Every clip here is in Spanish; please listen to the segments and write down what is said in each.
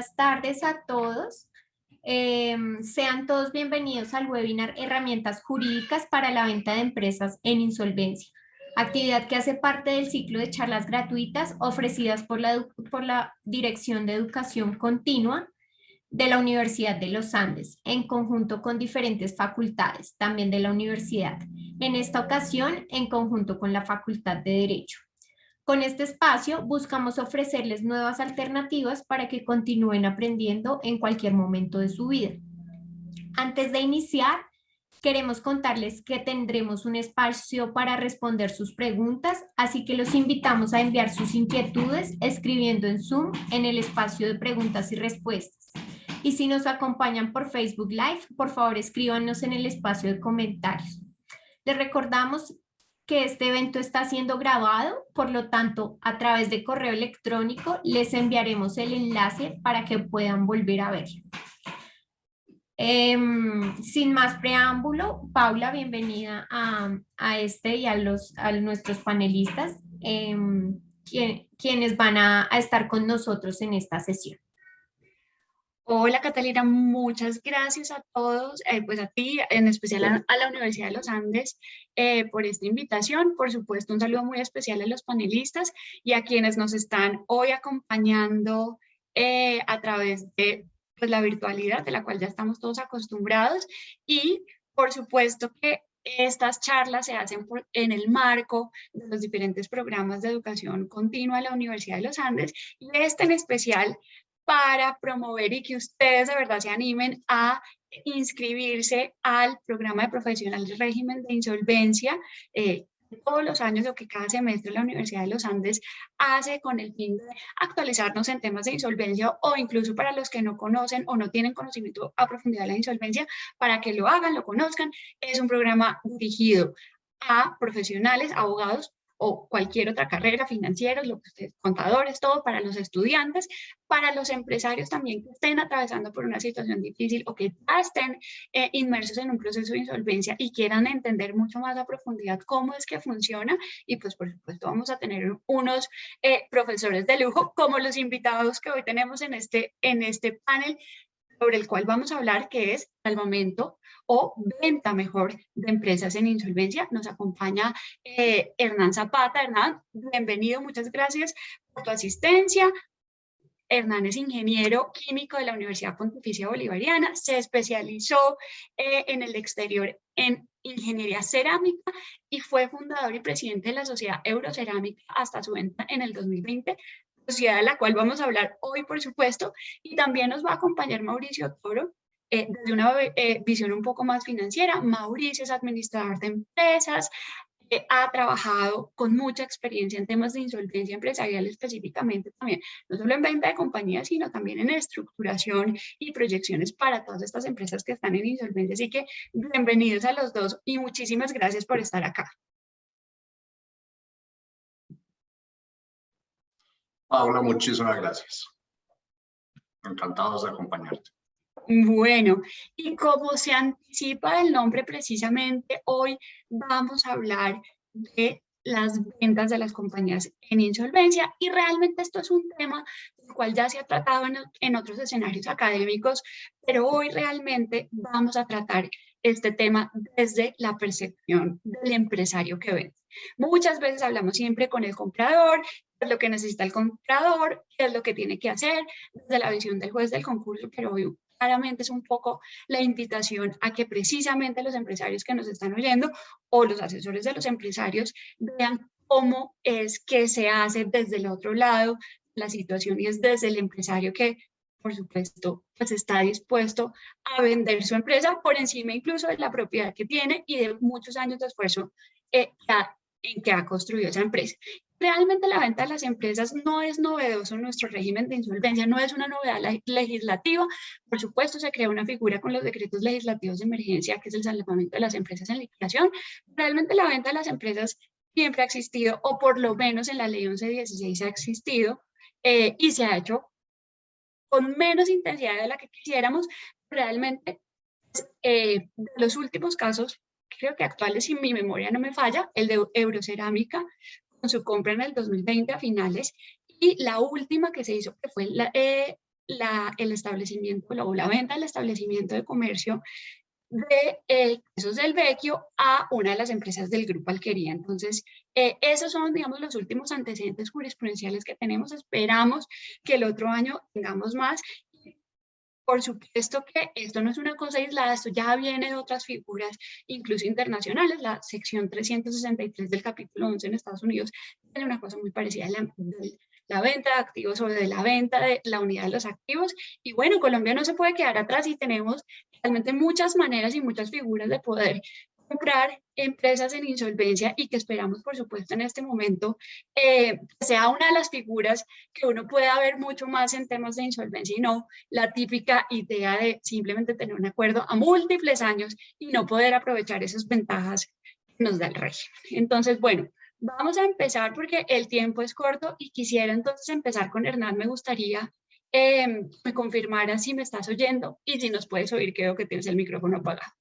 buenas tardes a todos. Sean todos bienvenidos al webinar Herramientas Jurídicas para la Venta de Empresas en Insolvencia, actividad que hace parte del ciclo de charlas gratuitas ofrecidas por la Dirección de Educación Continua de la Universidad de los Andes, en conjunto con diferentes facultades, también de la universidad. En esta ocasión, en conjunto con la Facultad de Derecho. Con este espacio buscamos ofrecerles nuevas alternativas para que continúen aprendiendo en cualquier momento de su vida. Antes de iniciar, queremos contarles que tendremos un espacio para responder sus preguntas, así que los invitamos a enviar sus inquietudes escribiendo en Zoom en el espacio de preguntas y respuestas. Y si nos acompañan por Facebook Live, por favor escríbanos en el espacio de comentarios. Les recordamos que este evento está siendo grabado, por lo tanto, a través de correo electrónico les enviaremos el enlace para que puedan volver a verlo. Sin más preámbulo, Paula, bienvenida a este y a nuestros panelistas, quienes van a estar con nosotros en esta sesión. Hola Catalina, muchas gracias a todos, pues a ti, en especial a la Universidad de los Andes por esta invitación. Por supuesto, un saludo muy especial a los panelistas y a quienes nos están hoy acompañando a través de pues, la virtualidad, de la cual ya estamos todos acostumbrados. Y por supuesto que estas charlas se hacen en el marco de los diferentes programas de educación continua de la Universidad de los Andes, y este en especial para promover y que ustedes de verdad se animen a inscribirse al programa de profesional de régimen de insolvencia. Todos los años, lo que cada semestre la Universidad de los Andes hace con el fin de actualizarnos en temas de insolvencia, o incluso para los que no conocen o no tienen conocimiento a profundidad de la insolvencia, para que lo hagan, lo conozcan. Es un programa dirigido a profesionales, abogados, o cualquier otra carrera, financieros, lo que ustedes, contadores, todo para los estudiantes, para los empresarios también que estén atravesando por una situación difícil o que ya estén inmersos en un proceso de insolvencia y quieran entender mucho más a profundidad cómo es que funciona. Y pues por supuesto vamos a tener unos profesores de lujo como los invitados que hoy tenemos en este panel, sobre el cual vamos a hablar, que es salvamento o venta mejor de empresas en insolvencia. Nos acompaña Hernán Zapata. Hernán, bienvenido, muchas gracias por tu asistencia. Hernán es ingeniero químico de la Universidad Pontificia Bolivariana, se especializó en el exterior en ingeniería cerámica y fue fundador y presidente de la Sociedad Eurocerámica hasta su venta en el 2020, sociedad de la cual vamos a hablar hoy, por supuesto. Y también nos va a acompañar Mauricio Toro, desde una visión un poco más financiera. Mauricio es administrador de empresas, ha trabajado con mucha experiencia en temas de insolvencia empresarial, específicamente también, no solo en venta de compañías, sino también en estructuración y proyecciones para todas estas empresas que están en insolvencia. Así que bienvenidos a los dos y muchísimas gracias por estar acá. Paula, muchísimas gracias. Encantados de acompañarte. Bueno, y como se anticipa el nombre, precisamente hoy vamos a hablar de las ventas de las compañías en insolvencia, y realmente esto es un tema del cual ya se ha tratado en otros escenarios académicos, pero hoy realmente vamos a tratar este tema desde la percepción del empresario que vende. Muchas veces hablamos siempre con el comprador, qué es lo que necesita el comprador, qué es lo que tiene que hacer, desde la visión del juez del concurso, pero hoy claramente es un poco la invitación a que precisamente los empresarios que nos están oyendo o los asesores de los empresarios vean cómo es que se hace desde el otro lado la situación, y es desde el empresario que, por supuesto, pues está dispuesto a vender su empresa por encima incluso de la propiedad que tiene y de muchos años de esfuerzo en que ha construido esa empresa. Realmente la venta de las empresas no es novedoso en nuestro régimen de insolvencia, no es una novedad legislativa. Por supuesto, se crea una figura con los decretos legislativos de emergencia, que es el salvamento de las empresas en liquidación. Realmente la venta de las empresas siempre ha existido, o por lo menos en la ley 1116 ha existido, y se ha hecho con menos intensidad de la que quisiéramos. Realmente, de los últimos casos, creo que actuales, si mi memoria no me falla, el de Eurocerámica, con su compra en el 2020 a finales, y la última que se hizo, que fue el establecimiento o la venta del establecimiento de comercio de Quesos del Vecchio a una de las empresas del Grupo Alquería. Entonces, esos son, digamos, los últimos antecedentes jurisprudenciales que tenemos. Esperamos que el otro año tengamos más. Por supuesto que esto no es una cosa aislada, esto ya viene de otras figuras, incluso internacionales. La sección 363 del capítulo 11 en Estados Unidos tiene una cosa muy parecida de la venta de activos o de la venta de la unidad de los activos. Y bueno, Colombia no se puede quedar atrás y tenemos realmente muchas maneras y muchas figuras de poder comprar empresas en insolvencia y que esperamos, por supuesto, en este momento sea una de las figuras que uno pueda ver mucho más en temas de insolvencia y no la típica idea de simplemente tener un acuerdo a múltiples años y no poder aprovechar esas ventajas que nos da el régimen. Entonces, bueno, vamos a empezar porque el tiempo es corto y quisiera entonces empezar con Hernán. Me gustaría me confirmara si me estás oyendo y si nos puedes oír, creo que tienes el micrófono apagado.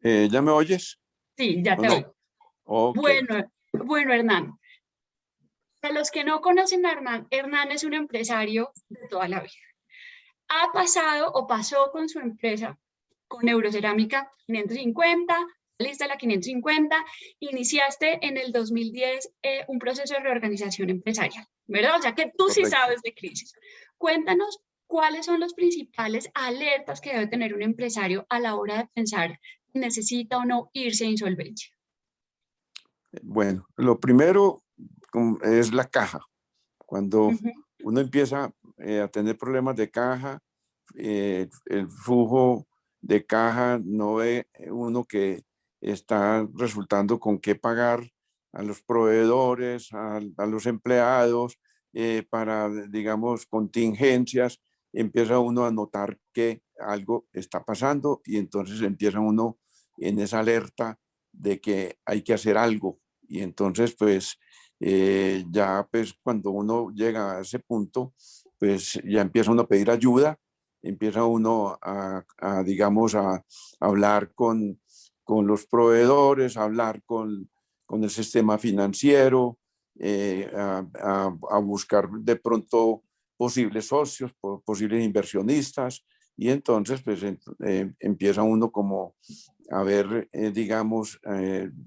¿Ya me oyes? Sí, ya te No. oigo. Ok. Bueno, Hernán. Para los que no conocen a Hernán, Hernán es un empresario de toda la vida. Ha pasado o pasó con su empresa, con Eurocerámica 550, lista la 550, iniciaste en el 2010 un proceso de reorganización empresarial, ¿verdad? O sea que tú sí Correcto. sabes de crisis. Cuéntanos cuáles son los principales alertas que debe tener un empresario a la hora de pensar si necesita o no irse a insolvencia. Bueno, lo primero es la caja. Cuando uno empieza a tener problemas de caja, el flujo de caja no ve uno que está resultando con qué pagar a los proveedores, a los empleados, para, digamos, contingencias, empieza uno a notar que algo está pasando y entonces empieza uno en esa alerta de que hay que hacer algo. Y entonces, pues, ya pues cuando uno llega a ese punto, pues ya empieza uno a pedir ayuda, empieza uno digamos, a hablar con los proveedores, a hablar con el sistema financiero, a buscar de pronto posibles socios, posibles inversionistas, y entonces pues empieza uno como a ver, digamos,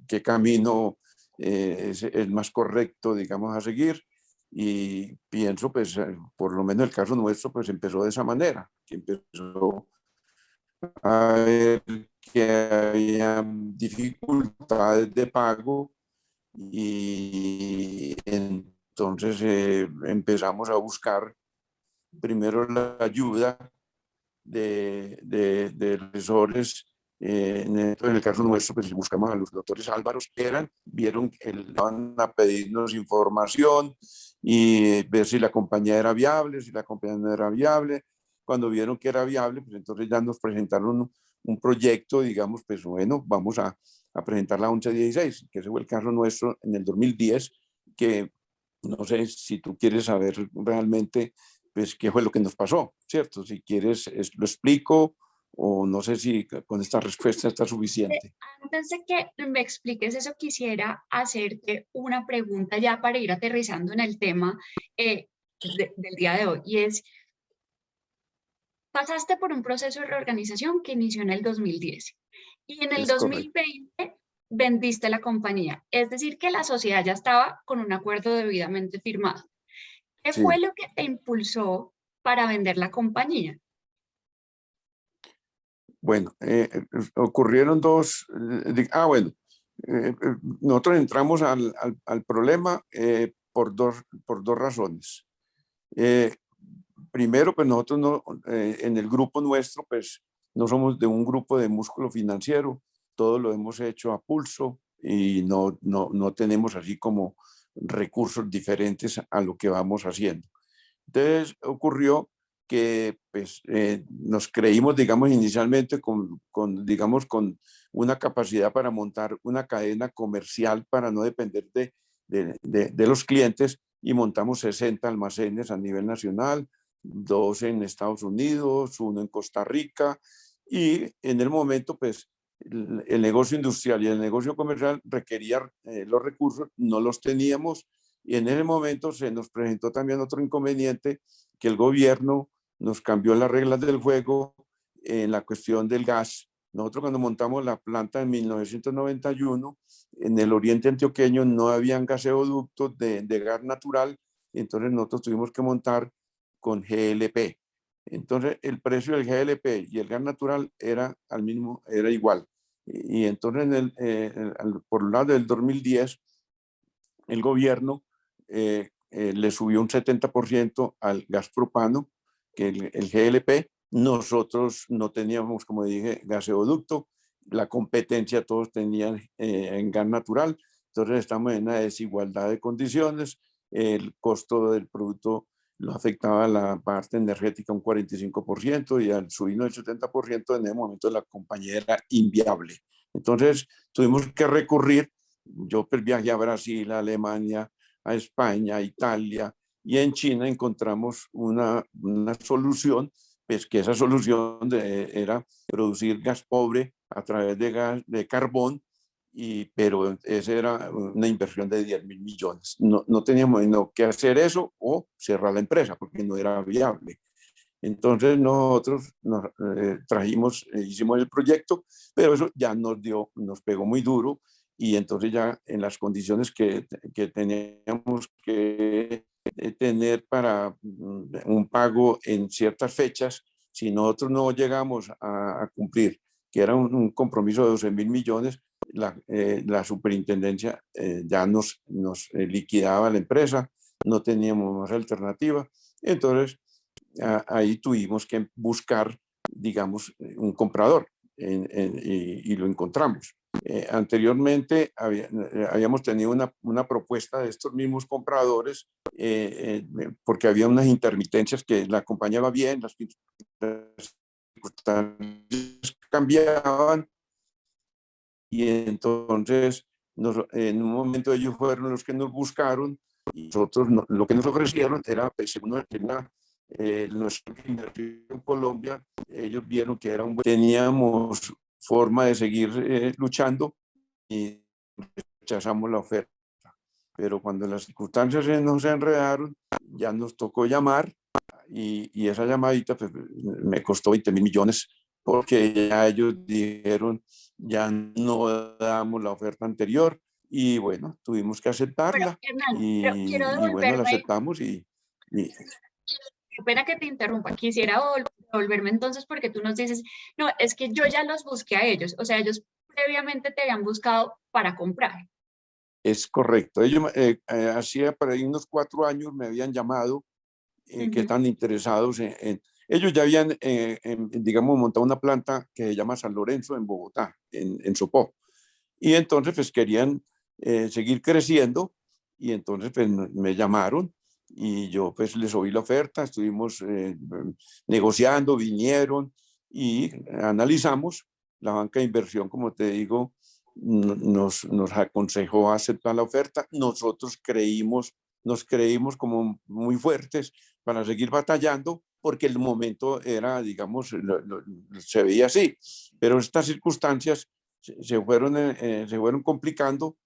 qué camino es el más correcto, digamos, a seguir. Y pienso, pues, por lo menos el caso nuestro, pues empezó de esa manera, que empezó a ver que había dificultades de pago y entonces empezamos a buscar primero la ayuda de asesores. En el caso nuestro, pues buscamos a los doctores Álvaros, vieron que van a pedirnos información y ver si la compañía era viable, si la compañía no era viable. Cuando vieron que era viable, pues entonces ya nos presentaron un proyecto, digamos, pues bueno, vamos a presentar la 1116, que ese fue el caso nuestro en el 2010, que no sé si tú quieres saber realmente pues qué fue lo que nos pasó, ¿cierto? Si quieres, lo explico o no sé si con esta respuesta está suficiente. Antes de que me expliques eso, quisiera hacerte una pregunta ya para ir aterrizando en el tema del día de hoy, y es, pasaste por un proceso de reorganización que inició en el 2010 y en el Es correcto. 2020 vendiste la compañía, es decir, que la sociedad ya estaba con un acuerdo debidamente firmado. ¿Qué Sí. fue lo que te impulsó para vender la compañía? Bueno, ocurrieron dos. Bueno, nosotros entramos al problema por dos razones. Primero, pues nosotros no, en el grupo nuestro, pues no somos de un grupo de músculo financiero, todo lo hemos hecho a pulso y no tenemos así como recursos diferentes a lo que vamos haciendo. Entonces ocurrió que pues, nos creímos, digamos, inicialmente digamos, con una capacidad para montar una cadena comercial para no depender de los clientes, y montamos 60 almacenes a nivel nacional, 2 en Estados Unidos, 1 en Costa Rica, y en el momento pues el negocio industrial y el negocio comercial requería los recursos, no los teníamos, y en ese momento se nos presentó también otro inconveniente, que el gobierno nos cambió las reglas del juego en la cuestión del gas. Nosotros cuando montamos la planta en 1991, en el oriente antioqueño no habían gaseoductos de gas natural, entonces nosotros tuvimos que montar con GLP. Entonces el precio del GLP y el gas natural era igual. Y entonces por el lado del 2010, el gobierno le subió un 70% al gas propano, que el GLP. Nosotros no teníamos, como dije, gaseoducto. La competencia todos tenían en gas natural. Entonces estamos en una desigualdad de condiciones. El costo del producto lo afectaba a la parte energética un 45% y al subirnos el 70% en ese momento la compañía era inviable. Entonces tuvimos que recurrir. Yo viajé a Brasil, a Alemania, a España, a Italia, y en China encontramos una solución, pues que esa solución era producir gas pobre a través de gas de carbón, pero esa era una inversión de 10.000 millones. No teníamos que hacer eso o cerrar la empresa porque no era viable. Entonces nosotros hicimos el proyecto, pero eso ya nos pegó muy duro, y entonces ya en las condiciones que teníamos que tener para un pago en ciertas fechas, si nosotros no llegamos a cumplir, que era un compromiso de 12.000 millones, la superintendencia ya nos liquidaba la empresa, no teníamos más alternativa. Entonces ahí tuvimos que buscar, digamos, un comprador y lo encontramos. Anteriormente habíamos tenido una propuesta de estos mismos compradores porque había unas intermitencias que la compañía va bien, las circunstancias cambiaban, y entonces en un momento ellos fueron los que nos buscaron, y nosotros lo que nos ofrecieron era, según nuestra inversión en Colombia, ellos vieron que teníamos forma de seguir luchando, y rechazamos la oferta. Pero cuando las circunstancias nos enredaron, ya nos tocó llamar, y esa llamadita pues, me costó 20.000 millones, porque ya ellos dijeron, ya no damos la oferta anterior, y bueno, tuvimos que aceptarla. Pero, Hernán, quiero Y bueno, la devolverme. aceptamos Qué pena que te interrumpa. Quisiera volverme entonces porque tú nos dices, no, es que yo ya los busqué a ellos. O sea, ellos previamente te habían buscado para comprar. Es correcto. Ellos hacía por ahí unos 4 años me habían llamado que están interesados ellos ya habían, digamos, montado una planta que se llama San Lorenzo en Bogotá, en Sopó. Y entonces pues querían seguir creciendo, y entonces pues me llamaron y yo pues les oí la oferta, estuvimos negociando, vinieron y analizamos. La banca de inversión, como te digo, nos aconsejó aceptar la oferta. Nosotros nos creímos como muy fuertes para seguir batallando, porque el momento era, digamos, se veía así, pero estas circunstancias se fueron complicando,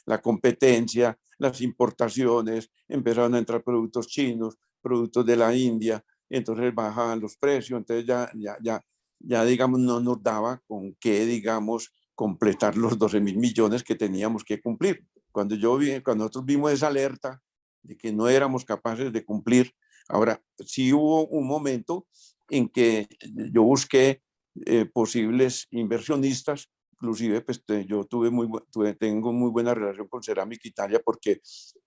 la competencia, las importaciones, empezaron a entrar productos chinos, productos de la India, entonces bajaban los precios, entonces ya digamos, no nos daba con qué, digamos, completar los 12.000 millones que teníamos que cumplir. Cuando nosotros vimos esa alerta de que no éramos capaces de cumplir, ahora sí hubo un momento en que yo busqué posibles inversionistas. Inclusive pues yo tengo muy buena relación con Cerámica Italia, porque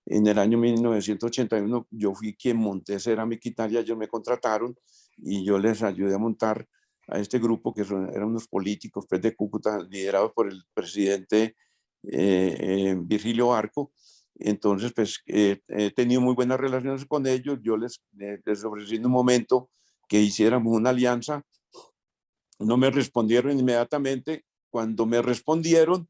en el año 1981 yo fui quien monté Cerámica Italia. Ellos me contrataron y yo les ayudé a montar a este grupo, que eran unos políticos pues, de Cúcuta, liderados por el presidente Virgilio Barco. Entonces pues he tenido muy buenas relaciones con ellos. Yo les ofrecí en un momento que hiciéramos una alianza. No me respondieron inmediatamente. Cuando me respondieron,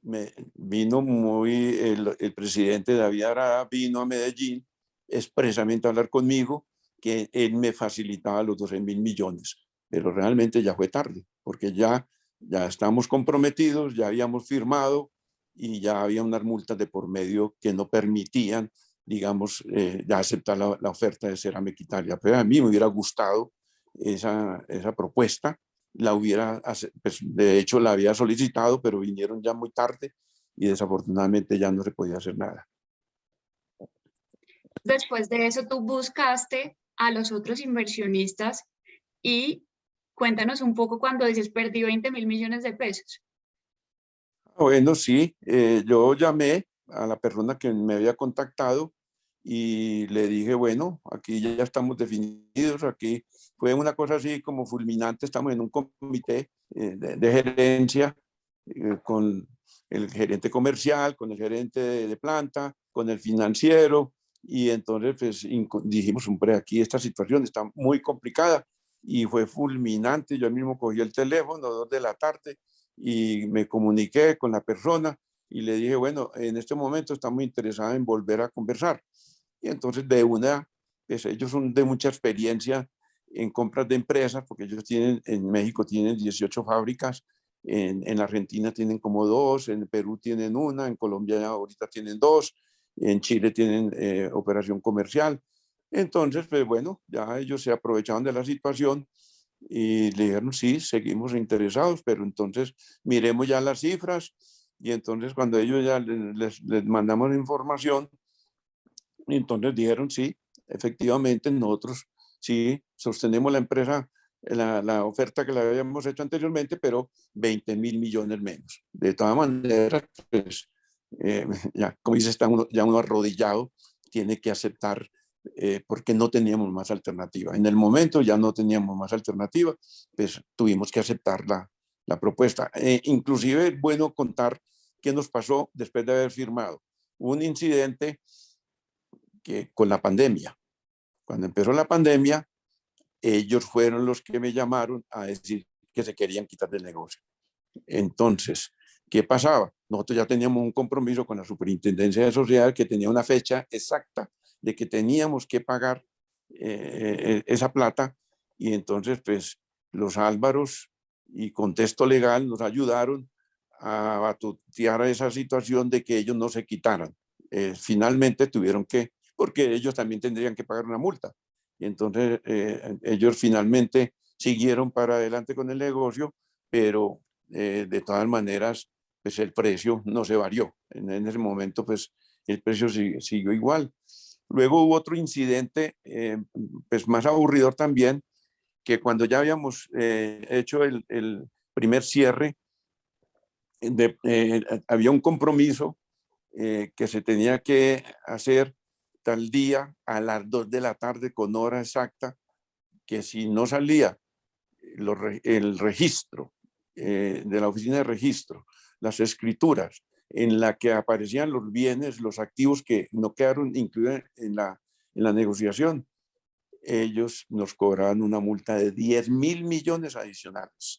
el presidente David Arada vino a Medellín expresamente a hablar conmigo, que él me facilitaba los 12.000 millones, pero realmente ya fue tarde, porque ya ya estábamos comprometidos, ya habíamos firmado y ya había unas multas de por medio que no permitían, digamos, ya aceptar la oferta de Ceramec Italia. Pero a mí me hubiera gustado esa propuesta, pues, de hecho la había solicitado, pero vinieron ya muy tarde y desafortunadamente ya no se podía hacer nada. Después de eso, tú buscaste a los otros inversionistas y cuéntanos un poco cuando dices perdí 20.000 millones de pesos. Bueno, sí, yo llamé a la persona que me había contactado y le dije, bueno, aquí ya estamos definidos, aquí fue una cosa así como fulminante, estamos en un comité de gerencia con el gerente comercial, con el gerente de planta, con el financiero, y entonces pues dijimos, hombre, aquí esta situación está muy complicada, y fue fulminante. Yo mismo cogí el teléfono, 2 de la tarde, y me comuniqué con la persona y le dije, bueno, en este momento estamos interesados en volver a conversar. Y entonces de una, pues ellos son de mucha experiencia en compras de empresas, porque ellos tienen, en México tienen 18 fábricas, en Argentina tienen como 2, en Perú tienen 1, en Colombia ahorita tienen 2, en Chile tienen operación comercial. Entonces, pues bueno, ya ellos se aprovecharon de la situación y le dijeron, sí, seguimos interesados, pero entonces miremos ya las cifras. Y entonces cuando ellos ya les mandamos la información, entonces dijeron, sí, efectivamente nosotros sí sostenemos la empresa, la oferta que le habíamos hecho anteriormente, pero 20.000 millones menos. De todas maneras, pues, ya, como dice, está ya uno arrodillado, tiene que aceptar, porque no teníamos más alternativa. En el momento ya no teníamos más alternativa, pues tuvimos que aceptar la propuesta. Inclusive es bueno contar qué nos pasó después de haber firmado. Un incidente que con la pandemia. Cuando empezó la pandemia, ellos fueron los que me llamaron a decir que se querían quitar del negocio. Entonces, ¿qué pasaba? Nosotros ya teníamos un compromiso con la Superintendencia de Sociedades que tenía una fecha exacta de que teníamos que pagar esa plata, y entonces pues los Álvaros y Contexto Legal nos ayudaron a batutear esa situación de que ellos no se quitaran. Finalmente tuvieron que, porque ellos también tendrían que pagar una multa. Y entonces ellos finalmente siguieron para adelante con el negocio, pero de todas maneras, pues el precio no se varió. En ese momento, pues el precio siguió igual. Luego hubo otro incidente, pues más aburridor también, que cuando ya habíamos hecho el primer cierre, había un compromiso que se tenía que hacer tal día a las 2 de la tarde con hora exacta, que si no salía el registro de la oficina de registro, las escrituras en la que aparecían los bienes, los activos que no quedaron incluidos en la negociación, ellos nos cobraban una multa de 10.000 millones adicionales.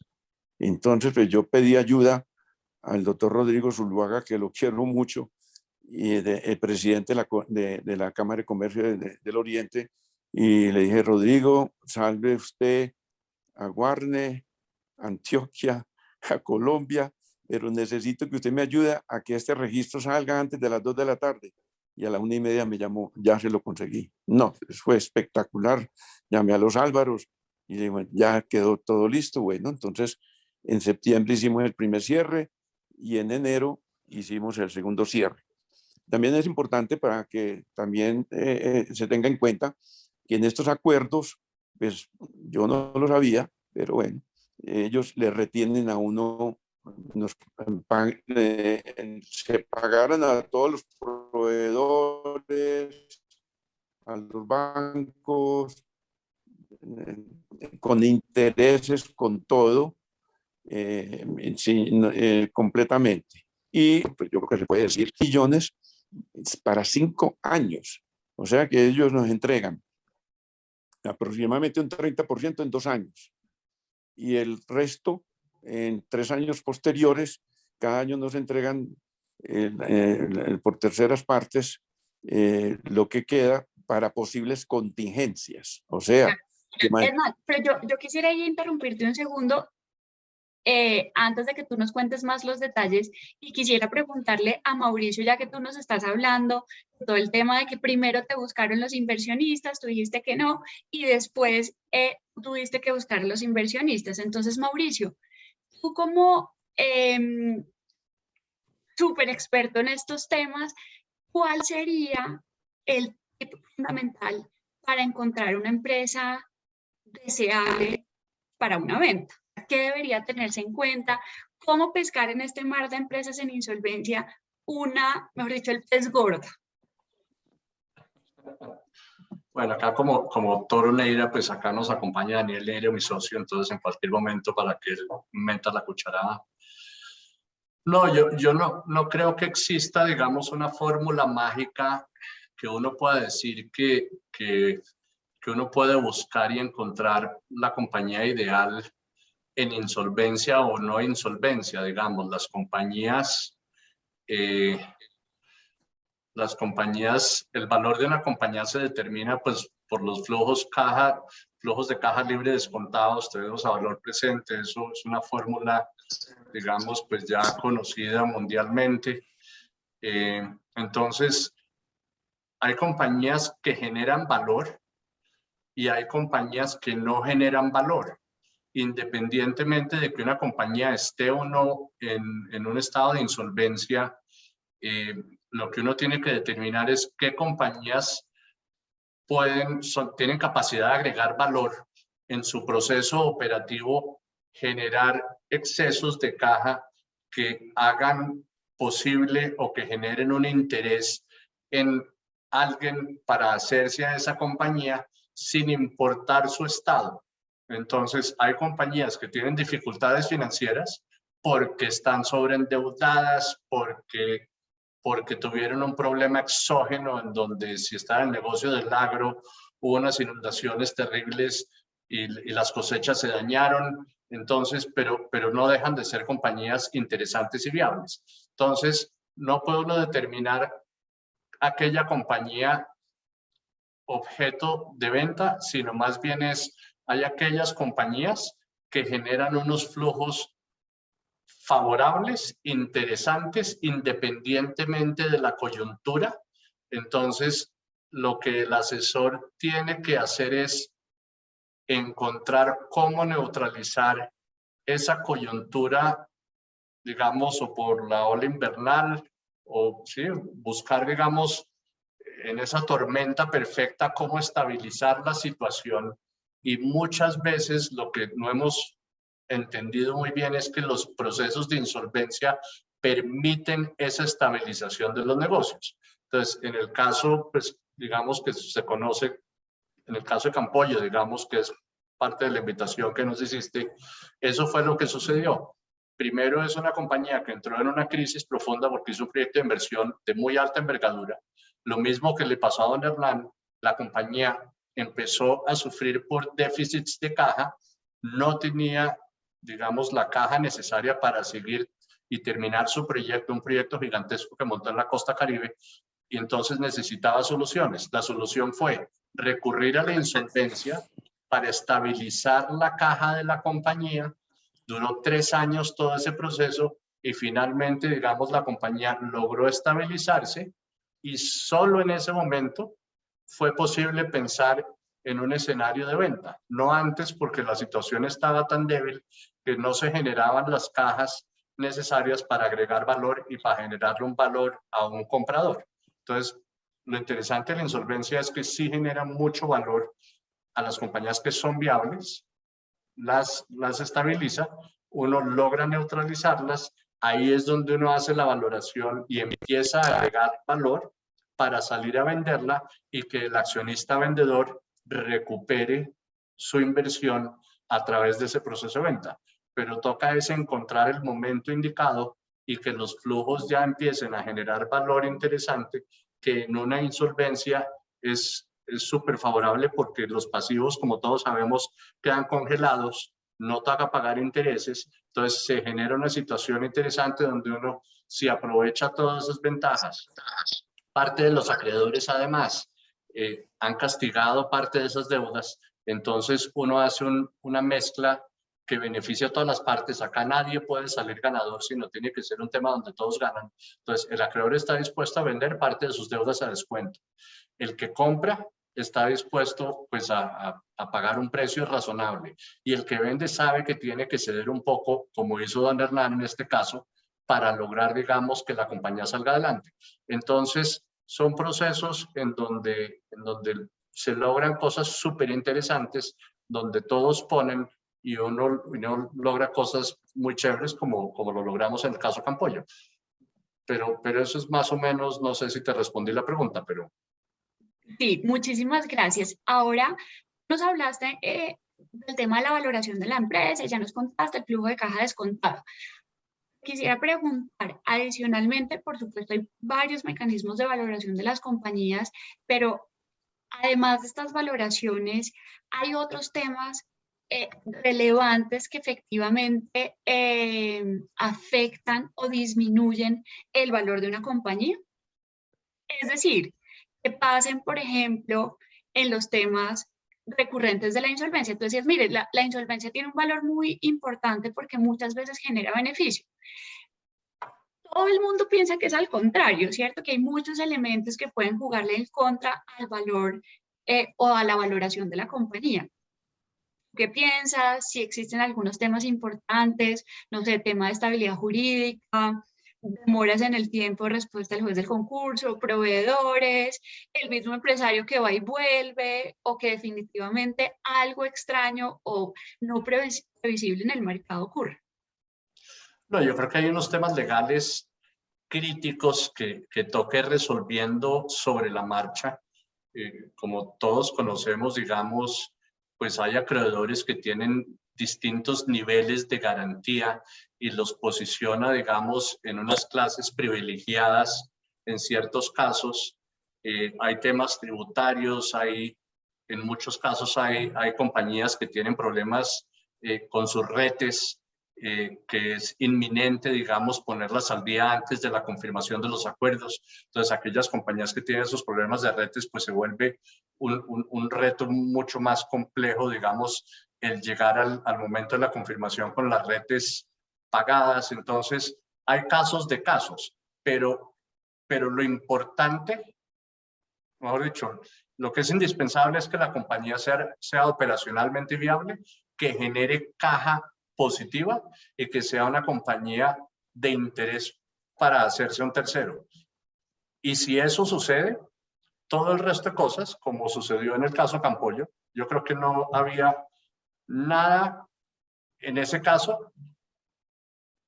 Entonces, pues yo pedí ayuda al doctor Rodrigo Zuluaga, que lo quiero mucho, y el presidente de la Cámara de Comercio del Oriente, y le dije, Rodrigo, salve usted a Guarne, Antioquia, a Colombia, pero necesito que usted me ayude a que este registro salga antes de las 2 de la tarde. Y a la 1:30 me llamó, ya se lo conseguí. No, fue espectacular. Llamé a los Álvaros y digo, ya quedó todo listo. Bueno, entonces en septiembre hicimos el primer cierre y en enero hicimos el segundo cierre. También es importante para que también se tenga en cuenta que en estos acuerdos, pues yo no lo sabía, pero bueno, ellos le retienen a uno, se pagaron a todos los proveedores, a los bancos, con intereses, con todo, completamente. Y pues yo creo que se puede decir millones para 5 años. O sea que ellos nos entregan aproximadamente un 30% en 2 años. Y el resto, en 3 años posteriores, cada año nos entregan por terceras partes lo que queda para posibles contingencias. O sea, Es más, pero yo quisiera interrumpirte un segundo. antes de que tú nos cuentes más los detalles, y quisiera preguntarle a Mauricio, ya que tú nos estás hablando de todo el tema de que primero te buscaron los inversionistas, tú dijiste que no, y después tuviste que buscar los inversionistas. Entonces, Mauricio, tú como súper experto en estos temas, ¿cuál sería el tip fundamental para encontrar una empresa deseable para una venta? ¿Qué debería tenerse en cuenta? ¿Cómo pescar en este mar de empresas en insolvencia una, mejor dicho, el pez gordo? Bueno, acá como Toro Neira, pues acá nos acompaña Daniel Neira, mi socio, entonces en cualquier momento para que él meta la cucharada. No, yo no creo que exista, digamos, una fórmula mágica que uno pueda decir que uno puede buscar y encontrar la compañía ideal en insolvencia o no insolvencia, digamos. Las compañías, el valor de una compañía se determina pues por los flujos de caja libre descontados, tenemos a valor presente. Eso es una fórmula, digamos, pues ya conocida mundialmente. Entonces, hay compañías que generan valor y hay compañías que no generan valor, independientemente de que una compañía esté o no en un estado de insolvencia. Lo que uno tiene que determinar es qué compañías tienen capacidad de agregar valor en su proceso operativo, generar excesos de caja que hagan posible o que generen un interés en alguien para hacerse a esa compañía sin importar su estado. Entonces, hay compañías que tienen dificultades financieras porque están sobreendeudadas, porque tuvieron un problema exógeno en donde si está en el negocio del agro, hubo unas inundaciones terribles y las cosechas se dañaron. Entonces, pero no dejan de ser compañías interesantes y viables. Entonces, no puede uno determinar aquella compañía objeto de venta, sino más bien hay aquellas compañías que generan unos flujos favorables, interesantes, independientemente de la coyuntura. Entonces, lo que el asesor tiene que hacer es encontrar cómo neutralizar esa coyuntura, digamos, o por la ola invernal, o sí, buscar, digamos, en esa tormenta perfecta, cómo estabilizar la situación. Y muchas veces lo que no hemos entendido muy bien es que los procesos de insolvencia permiten esa estabilización de los negocios. Entonces, en el caso, pues, digamos que se conoce, en el caso de Campollo, digamos que es parte de la invitación que nos hiciste, eso fue lo que sucedió. Primero, es una compañía que entró en una crisis profunda porque hizo un proyecto de inversión de muy alta envergadura. Lo mismo que le pasó a don Hernán, la compañía empezó a sufrir por déficits de caja, no tenía, digamos, la caja necesaria para seguir y terminar su proyecto, un proyecto gigantesco que montó en la costa Caribe, y entonces necesitaba soluciones. La solución fue recurrir a la insolvencia para estabilizar la caja de la compañía. Duró 3 años todo ese proceso y finalmente, digamos, la compañía logró estabilizarse y solo en ese momento fue posible pensar en un escenario de venta. No antes, porque la situación estaba tan débil que no se generaban las cajas necesarias para agregar valor y para generarle un valor a un comprador. Entonces, lo interesante de la insolvencia es que sí genera mucho valor a las compañías que son viables, las estabiliza, uno logra neutralizarlas, ahí es donde uno hace la valoración y empieza a agregar valor para salir a venderla y que el accionista vendedor recupere su inversión a través de ese proceso de venta. Pero toca es encontrar el momento indicado y que los flujos ya empiecen a generar valor interesante, que en una insolvencia es súper favorable porque los pasivos, como todos sabemos, quedan congelados, no toca pagar intereses, entonces se genera una situación interesante donde uno, si aprovecha todas esas ventajas, parte de los acreedores además han castigado parte de esas deudas, entonces uno hace una mezcla que beneficie a todas las partes. Acá nadie puede salir ganador, sino tiene que ser un tema donde todos ganan. Entonces, el acreedor está dispuesto a vender parte de sus deudas a descuento. El que compra está dispuesto pues a pagar un precio razonable, y el que vende sabe que tiene que ceder un poco, como hizo don Hernán en este caso, para lograr, digamos, que la compañía salga adelante. Entonces, son procesos en donde se logran cosas súper interesantes, donde todos ponen y uno logra cosas muy chéveres como lo logramos en el caso Campoyo. Pero eso es más o menos, no sé si te respondí la pregunta, pero... Sí, muchísimas gracias. Ahora nos hablaste del tema de la valoración de la empresa, ya nos contaste el flujo de caja descontado. Quisiera preguntar, adicionalmente, por supuesto, hay varios mecanismos de valoración de las compañías, pero además de estas valoraciones, hay otros temas relevantes que efectivamente afectan o disminuyen el valor de una compañía. Es decir, que pasen, por ejemplo, en los temas recurrentes de la insolvencia. Tú decías, mire, la insolvencia tiene un valor muy importante porque muchas veces genera beneficio. Todo el mundo piensa que es al contrario, ¿cierto? Que hay muchos elementos que pueden jugarle en contra al valor o a la valoración de la compañía. ¿Qué piensas? Si existen algunos temas importantes, no sé, tema de estabilidad jurídica, demoras en el tiempo de respuesta del juez del concurso, proveedores, el mismo empresario que va y vuelve, o que definitivamente algo extraño o no previsible en el mercado ocurre. No, yo creo que hay unos temas legales críticos que toque resolviendo sobre la marcha. Como todos conocemos, digamos, pues hay acreedores que tienen distintos niveles de garantía y los posiciona, digamos, en unas clases privilegiadas en ciertos casos. Hay temas tributarios, en muchos casos hay compañías que tienen problemas con sus retes, que es inminente, digamos, ponerlas al día antes de la confirmación de los acuerdos. Entonces, aquellas compañías que tienen esos problemas de retes, pues se vuelve un reto mucho más complejo, digamos, el llegar al momento de la confirmación con las retes pagadas. Entonces, hay casos de casos, pero lo importante, mejor dicho, lo que es indispensable es que la compañía sea operacionalmente viable, que genere caja positiva y que sea una compañía de interés para hacerse un tercero. Y si eso sucede, todo el resto de cosas, como sucedió en el caso Campoyo, yo creo que no había nada en ese caso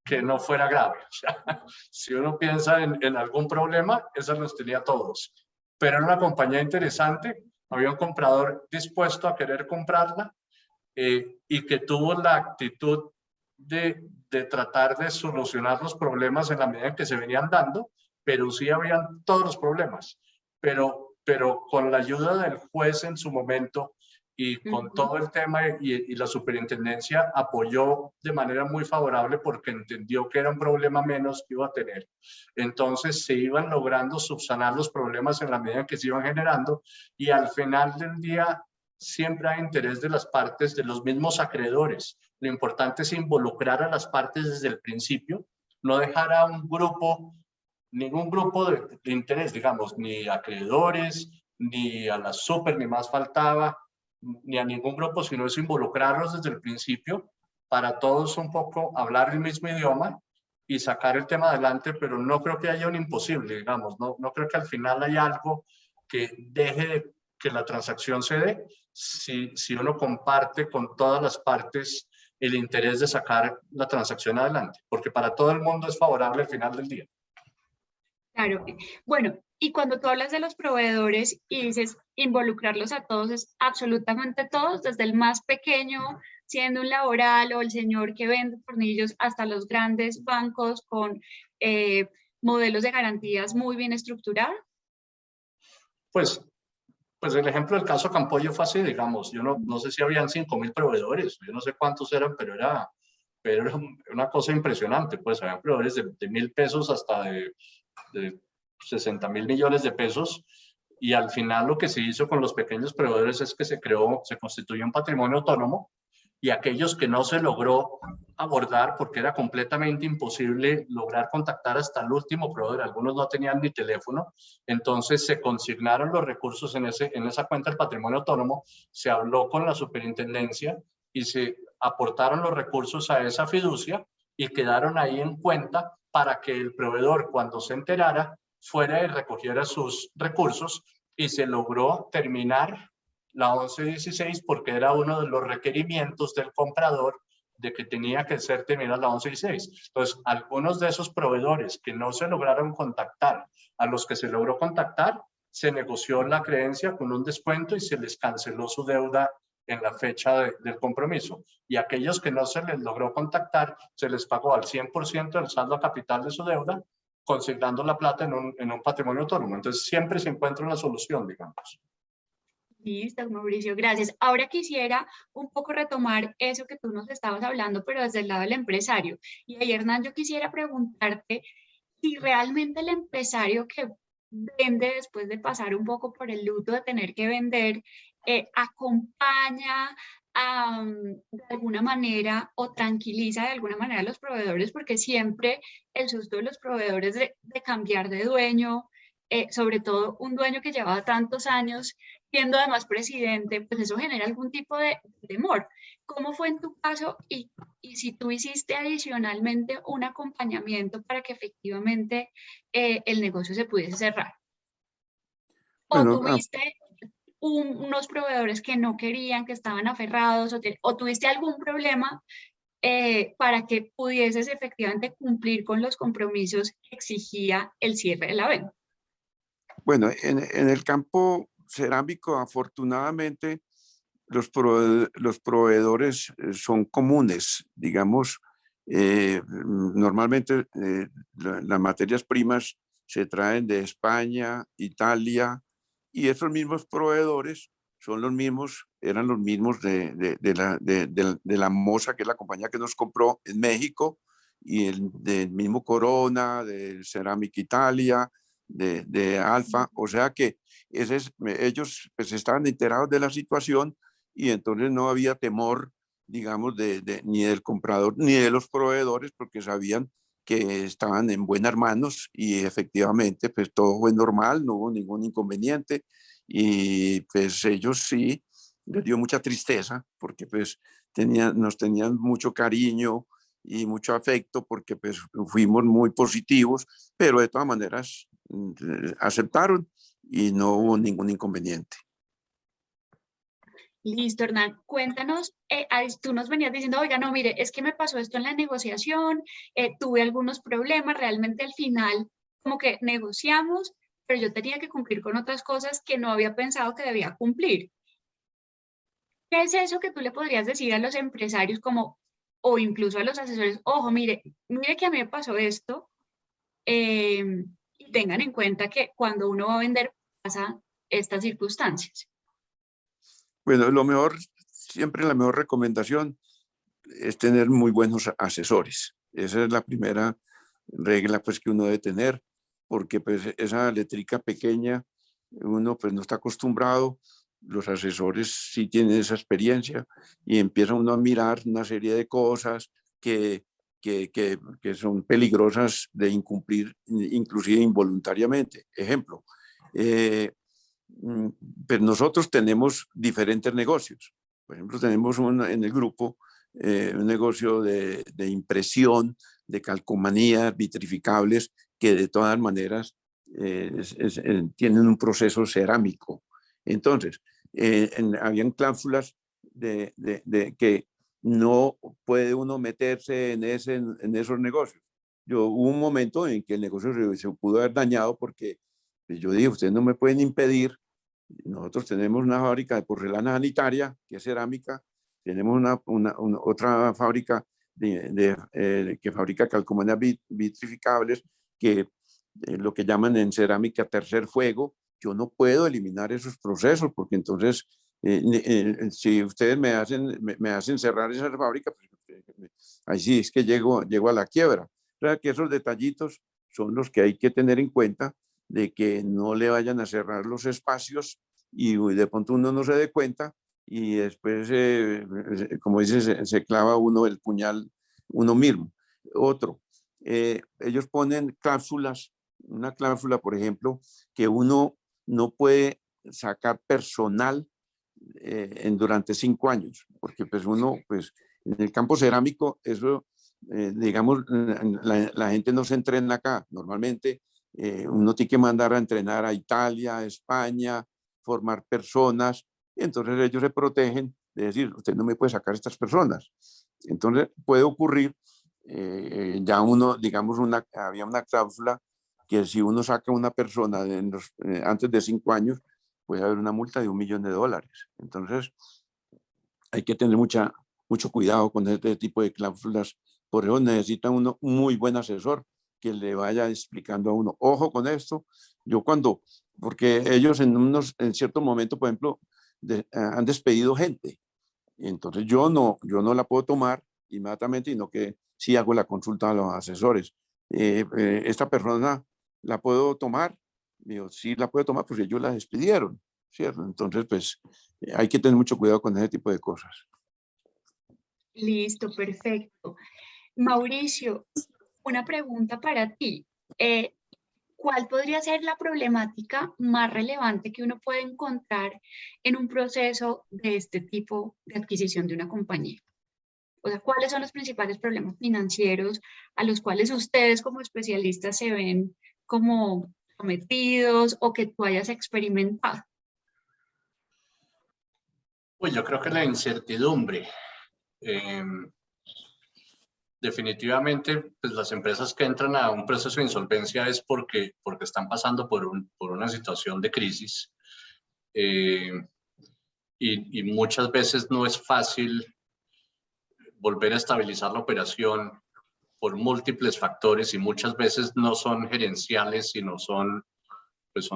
que no fuera grave. O sea, si uno piensa en algún problema, eso los tenía todos. Pero era una compañía interesante, había un comprador dispuesto a querer comprarla, y que tuvo la actitud de tratar de solucionar los problemas en la medida en que se venían dando, pero sí habían todos los problemas. Pero con la ayuda del juez en su momento y con todo el tema y la superintendencia apoyó de manera muy favorable porque entendió que era un problema menos que iba a tener. Entonces se iban logrando subsanar los problemas en la medida en que se iban generando, y al final del día siempre hay interés de las partes, de los mismos acreedores. Lo importante es involucrar a las partes desde el principio, no dejar a un grupo, ningún grupo de interés, digamos, ni acreedores, ni a la super, ni más faltaba, ni a ningún grupo, sino es involucrarlos desde el principio para todos un poco hablar el mismo idioma y sacar el tema adelante, pero no creo que haya un imposible, digamos, no creo que al final haya algo que deje que la transacción se dé si uno comparte con todas las partes el interés de sacar la transacción adelante, porque para todo el mundo es favorable al final del día. Claro. Bueno, y cuando tú hablas de los proveedores y dices involucrarlos a todos, es absolutamente todos, desde el más pequeño, siendo un laboral, o el señor que vende tornillos, hasta los grandes bancos con modelos de garantías muy bien estructurados. Pues el ejemplo del caso Campoyo fue así, digamos. Yo no sé si habían 5.000 proveedores, yo no sé cuántos eran, pero era una cosa impresionante. Pues habían proveedores de 1.000 pesos hasta de 60.000 millones de pesos, y al final lo que se hizo con los pequeños proveedores es que se constituyó un patrimonio autónomo y aquellos que no se logró abordar porque era completamente imposible lograr contactar hasta el último proveedor, algunos no tenían ni teléfono, entonces se consignaron los recursos en esa cuenta del patrimonio autónomo, se habló con la superintendencia y se aportaron los recursos a esa fiducia y quedaron ahí en cuenta para que el proveedor, cuando se enterara, fuera y recogiera sus recursos, y se logró terminar la 1116 porque era uno de los requerimientos del comprador de que tenía que ser terminada la 1116. Entonces, algunos de esos proveedores que no se lograron contactar, a los que se logró contactar, se negoció la creencia con un descuento y se les canceló su deuda en la fecha del compromiso. Y aquellos que no se les logró contactar, se les pagó al 100% del saldo a capital de su deuda, consignando la plata en un patrimonio autónomo. Entonces, siempre se encuentra una solución, digamos. Listo, Mauricio, gracias. Ahora quisiera un poco retomar eso que tú nos estabas hablando, pero desde el lado del empresario. Y ahí, Hernán, yo quisiera preguntarte si realmente el empresario que vende después de pasar un poco por el luto de tener que vender, acompaña de alguna manera o tranquiliza de alguna manera a los proveedores, porque siempre el susto de los proveedores de cambiar de dueño, sobre todo un dueño que llevaba tantos años siendo además presidente, pues eso genera algún tipo de temor. ¿Cómo fue en tu caso y si tú hiciste adicionalmente un acompañamiento para que efectivamente el negocio se pudiese cerrar? ¿O Bueno, tuviste unos proveedores que no querían, que estaban aferrados, o tuviste algún problema para que pudieses efectivamente cumplir con los compromisos que exigía el cierre de la venta? bueno, en el campo cerámico, afortunadamente, los proveedores son comunes, digamos. Normalmente las materias primas se traen de España, Italia, y esos mismos proveedores son los mismos, eran los mismos de la Mosa, que es la compañía que nos compró en México, y del mismo Corona, de Ceramic Italia, de Alfa. O sea que ellos pues estaban enterados de la situación, y entonces no había temor, digamos, ni del comprador ni de los proveedores, porque sabían que estaban en buenas manos, y efectivamente pues todo fue normal, no hubo ningún inconveniente. Y pues ellos sí, les dio mucha tristeza porque pues nos tenían mucho cariño y mucho afecto, porque pues fuimos muy positivos, pero de todas maneras aceptaron y no hubo ningún inconveniente. Listo, Hernán. Cuéntanos, tú nos venías diciendo, oiga, no, mire, es que me pasó esto en la negociación, tuve algunos problemas, realmente al final como que negociamos, pero yo tenía que cumplir con otras cosas que no había pensado que debía cumplir. ¿Qué es eso que tú le podrías decir a los empresarios como, o incluso a los asesores? Ojo, mire que a mí me pasó esto, y tengan en cuenta que cuando uno va a vender pasa estas circunstancias. Bueno, siempre la mejor recomendación es tener muy buenos asesores. Esa es la primera regla pues que uno debe tener, porque pues esa letrica pequeña uno pues no está acostumbrado. Los asesores sí tienen esa experiencia, y empieza uno a mirar una serie de cosas que son peligrosas de incumplir, inclusive involuntariamente. Ejemplo, pero nosotros tenemos diferentes negocios. Por ejemplo, tenemos en el grupo un negocio de impresión, de calcomanías vitrificables, que de todas maneras tienen un proceso cerámico. Entonces, habían cláusulas de que no puede uno meterse en esos negocios. Hubo un momento en que el negocio se pudo haber dañado, porque yo dije, ustedes no me pueden impedir. Nosotros tenemos una fábrica de porcelana sanitaria, que es cerámica. Tenemos otra fábrica que fabrica calcomanías vitrificables, que lo que llaman en cerámica tercer fuego. Yo no puedo eliminar esos procesos, porque entonces, si ustedes me hacen cerrar esa fábrica, pues, ahí sí es que llego a la quiebra. O sea, que esos detallitos son los que hay que tener en cuenta, de que no le vayan a cerrar los espacios y de pronto uno no se dé cuenta, y después, como dice, se clava uno el puñal uno mismo. Otro, ellos ponen cláusulas, una cláusula, por ejemplo, que uno no puede sacar personal durante 5 años, porque pues uno, pues en el campo cerámico, eso, digamos, la gente no se entrena acá. Normalmente uno tiene que mandar a entrenar a Italia, a España, formar personas, y entonces ellos se protegen de decir, usted no me puede sacar estas personas. Entonces puede ocurrir, ya uno, digamos, había una cláusula que si uno saca una persona antes de 5 años, puede haber una multa de $1 millón. Entonces, hay que tener mucho cuidado con este tipo de cláusulas. Por eso necesita uno un muy buen asesor que le vaya explicando a uno, ojo con esto. Porque ellos en cierto momento, por ejemplo, han despedido gente. Entonces yo no la puedo tomar inmediatamente, sino que sí hago la consulta a los asesores. Esta persona la puedo tomar. Digo, sí la puedo tomar, pues ellos la despidieron, ¿cierto? Entonces, pues hay que tener mucho cuidado con ese tipo de cosas. Listo, perfecto. Mauricio, una pregunta para ti. ¿Cuál podría ser la problemática más relevante que uno puede encontrar en un proceso de este tipo de adquisición de una compañía? O sea, ¿cuáles son los principales problemas financieros a los cuales ustedes como especialistas se ven como sometidos o que tú hayas experimentado? Pues yo creo que la incertidumbre. Definitivamente, pues las empresas que entran a un proceso de insolvencia es porque están pasando por una situación de crisis, y muchas veces no es fácil volver a estabilizar la operación por múltiples factores, y muchas veces no son gerenciales, sino son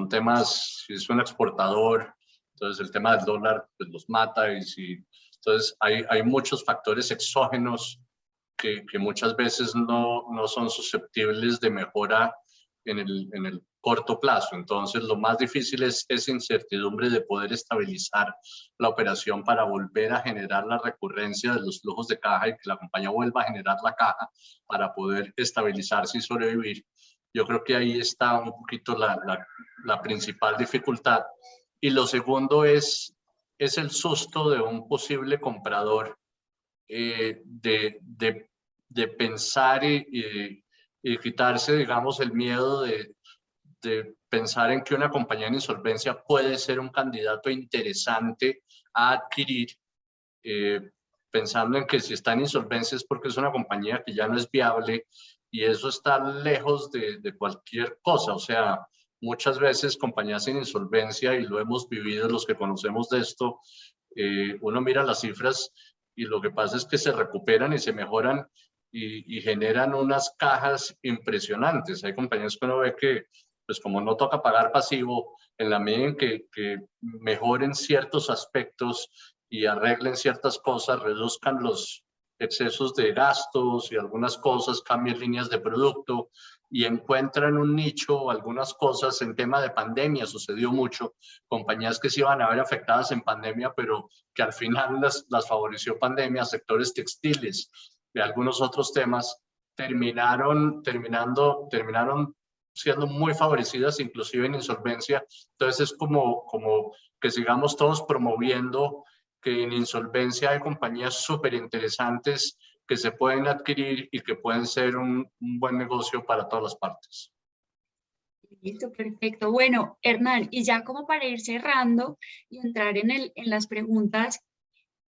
temas. Si es un exportador, entonces el tema del dólar pues los mata, entonces hay muchos factores exógenos que muchas veces no son susceptibles de mejora en el corto plazo. Entonces lo más difícil es esa incertidumbre de poder estabilizar la operación para volver a generar la recurrencia de los flujos de caja y que la compañía vuelva a generar la caja para poder estabilizarse y sobrevivir. Yo creo que ahí está un poquito la principal dificultad. Y lo segundo es el susto de un posible comprador, de pensar y quitarse, digamos, el miedo de pensar en que una compañía en insolvencia puede ser un candidato interesante a adquirir, pensando en que si está en insolvencia es porque es una compañía que ya no es viable, y eso está lejos de cualquier cosa. O sea, muchas veces compañías en insolvencia, y lo hemos vivido los que conocemos de esto, uno mira las cifras y lo que pasa es que se recuperan y se mejoran y generan unas cajas impresionantes. Hay compañías que uno ve que, pues como no toca pagar pasivo, en la medida en que mejoren ciertos aspectos y arreglen ciertas cosas, reduzcan los excesos de gastos y algunas cosas, cambien líneas de producto y encuentran un nicho o algunas cosas. En tema de pandemia sucedió mucho, compañías que se iban a ver afectadas en pandemia, pero que al final las favoreció pandemia, sectores textiles y algunos otros temas, terminaron siendo muy favorecidas, inclusive en insolvencia. Entonces es como que sigamos todos promoviendo que en insolvencia hay compañías súper interesantes que se pueden adquirir y que pueden ser un buen negocio para todas las partes. Listo, perfecto. Bueno, Hernán, y ya como para ir cerrando y entrar en las preguntas,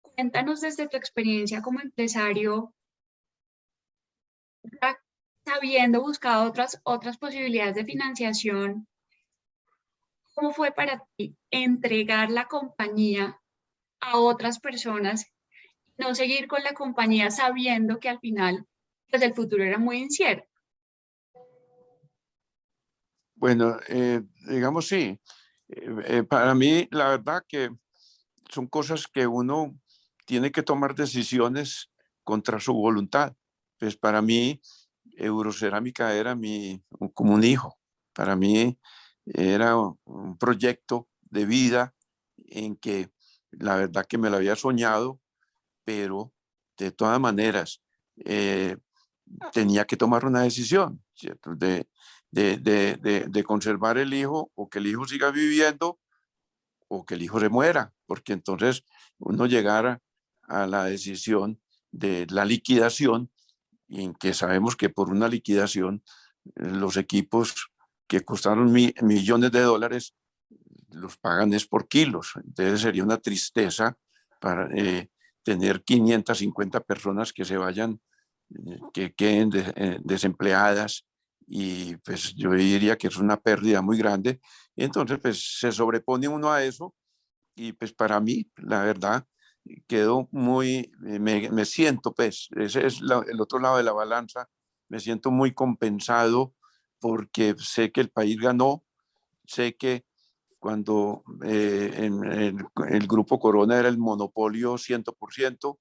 cuéntanos desde tu experiencia como empresario, ya habiendo buscado otras posibilidades de financiación, ¿cómo fue para ti entregar la compañía a otras personas, no seguir con la compañía sabiendo que al final, pues el futuro era muy incierto? Bueno, digamos sí. Para mí, la verdad que son cosas que uno tiene que tomar decisiones contra su voluntad. Pues para mí, Eurocerámica era como un hijo. Para mí era un proyecto de vida en que la verdad que me lo había soñado, pero de todas maneras tenía que tomar una decisión, ¿cierto? De conservar el hijo, o que el hijo siga viviendo o que el hijo se muera, porque entonces uno llegara a la decisión de la liquidación, y en que sabemos que por una liquidación los equipos que costaron millones de dólares los pagan es por kilos. Entonces sería una tristeza para tener 550 personas que se vayan, que queden desempleadas, y pues yo diría que es una pérdida muy grande. Entonces pues se sobrepone uno a eso, y pues para mí, la verdad, quedó muy, me siento, pues, ese es el otro lado de la balanza, me siento muy compensado porque sé que el país ganó, sé que cuando el Grupo Corona era el monopolio 100%,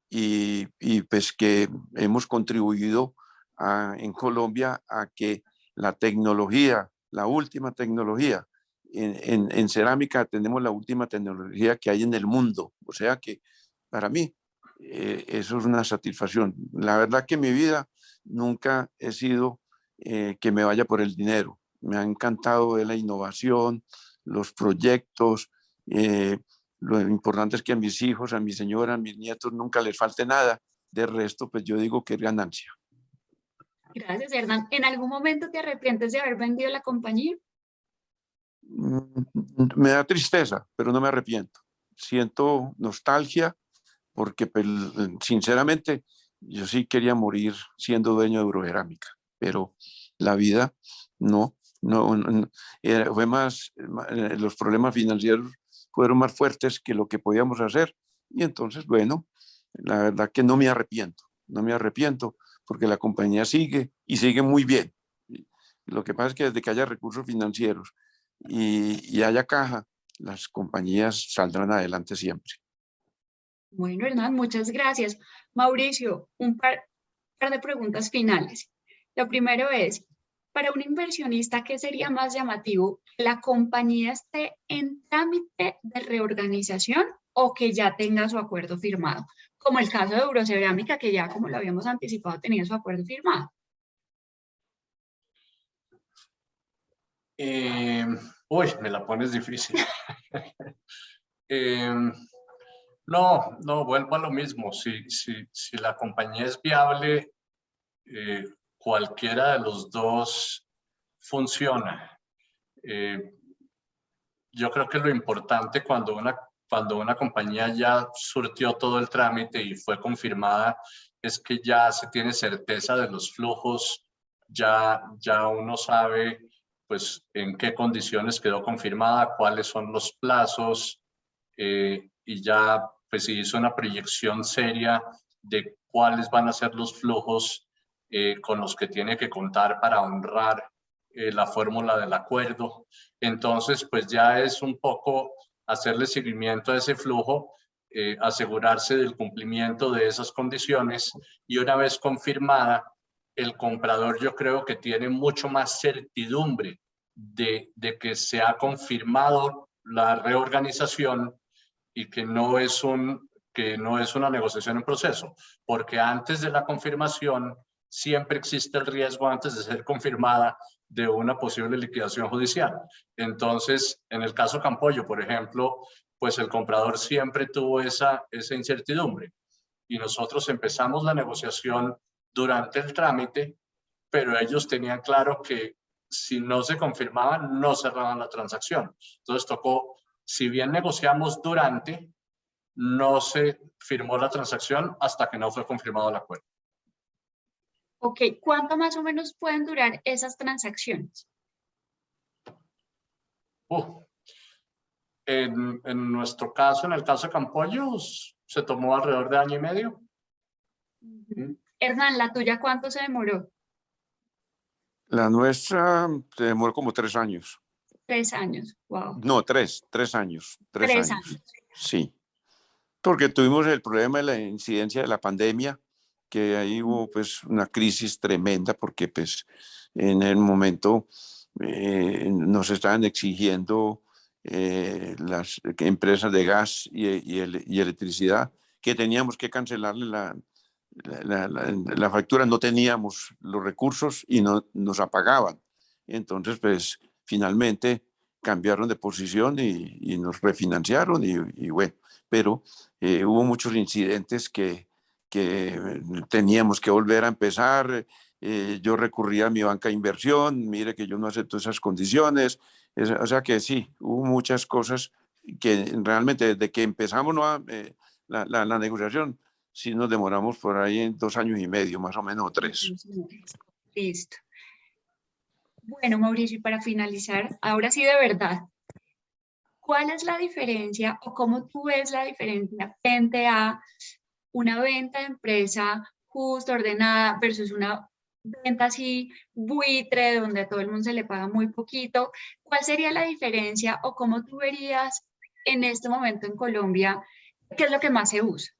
y pues que hemos contribuido en Colombia a que la tecnología, la última tecnología, en cerámica tenemos la última tecnología que hay en el mundo. O sea que para mí eso es una satisfacción. La verdad que en mi vida nunca he sido que me vaya por el dinero. Me ha encantado ver la innovación, los proyectos. Lo importante es que a mis hijos, a mi señora, a mis nietos nunca les falte nada. De resto, pues yo digo que es ganancia. Gracias, Hernán. ¿En algún momento te arrepientes de haber vendido la compañía? Me da tristeza, pero no me arrepiento. Siento nostalgia porque, pues, sinceramente, yo sí quería morir siendo dueño de Eurocerámica, pero la vida no, fue más, los problemas financieros fueron más fuertes que lo que podíamos hacer, y entonces, bueno, la verdad que no me arrepiento, porque la compañía sigue y sigue muy bien. Lo que pasa es que desde que haya recursos financieros y haya caja, las compañías saldrán adelante siempre. Bueno, Hernán, muchas gracias. Mauricio, un par de preguntas finales. Lo primero es, para un inversionista, ¿qué sería más llamativo? ¿Que la compañía esté en trámite de reorganización o que ya tenga su acuerdo firmado? Como el caso de Eurocerámica, que ya, como lo habíamos anticipado, tenía su acuerdo firmado. Me la pones difícil. No, vuelvo a lo mismo. Si la compañía es viable, cualquiera de los dos funciona. Yo creo que lo importante cuando una compañía ya surtió todo el trámite y fue confirmada es que ya se tiene certeza de los flujos, ya uno sabe pues en qué condiciones quedó confirmada, cuáles son los plazos, y ya pues se hizo una proyección seria de cuáles van a ser los flujos con los que tiene que contar para honrar la fórmula del acuerdo. Entonces, pues ya es un poco hacerle seguimiento a ese flujo, asegurarse del cumplimiento de esas condiciones, y una vez confirmada, el comprador yo creo que tiene mucho más certidumbre de que se ha confirmado la reorganización y que no es una negociación en proceso, porque antes de la confirmación siempre existe el riesgo, antes de ser confirmada, de una posible liquidación judicial. Entonces, en el caso Campollo, por ejemplo, pues el comprador siempre tuvo esa incertidumbre, y nosotros empezamos la negociación durante el trámite, pero ellos tenían claro que si no se confirmaban, no cerraban la transacción. Entonces tocó, si bien negociamos durante, no se firmó la transacción hasta que no fue confirmado el acuerdo. Ok, ¿cuánto más o menos pueden durar esas transacciones? En nuestro caso, en el caso de Campollos, se tomó alrededor de 1 año y medio. Hernán, ¿la tuya cuánto se demoró? La nuestra se demoró como 3 años. 3 años, wow. No, 3 años. 3 3 años. años. Sí, porque tuvimos el problema de la incidencia de la pandemia, que ahí hubo pues una crisis tremenda, porque pues en el momento nos estaban exigiendo las empresas de gas y electricidad, que teníamos que cancelarle la factura, no teníamos los recursos y no nos apagaban. Entonces, pues finalmente cambiaron de posición y nos refinanciaron y bueno, pero hubo muchos incidentes que teníamos que volver a empezar. Yo recurrí a mi banca de inversión, mire que yo no acepto esas condiciones. O sea que sí, hubo muchas cosas que realmente desde que empezamos la negociación, sí nos demoramos por ahí en 2 años y medio, más o menos, o 3. Listo. Bueno, Mauricio, y para finalizar, ahora sí de verdad, ¿cuál es la diferencia o cómo tú ves la diferencia frente a una venta de empresa justa, ordenada, versus una venta así buitre, donde a todo el mundo se le paga muy poquito? ¿Cuál sería la diferencia o cómo tú verías en este momento en Colombia qué es lo que más se usa?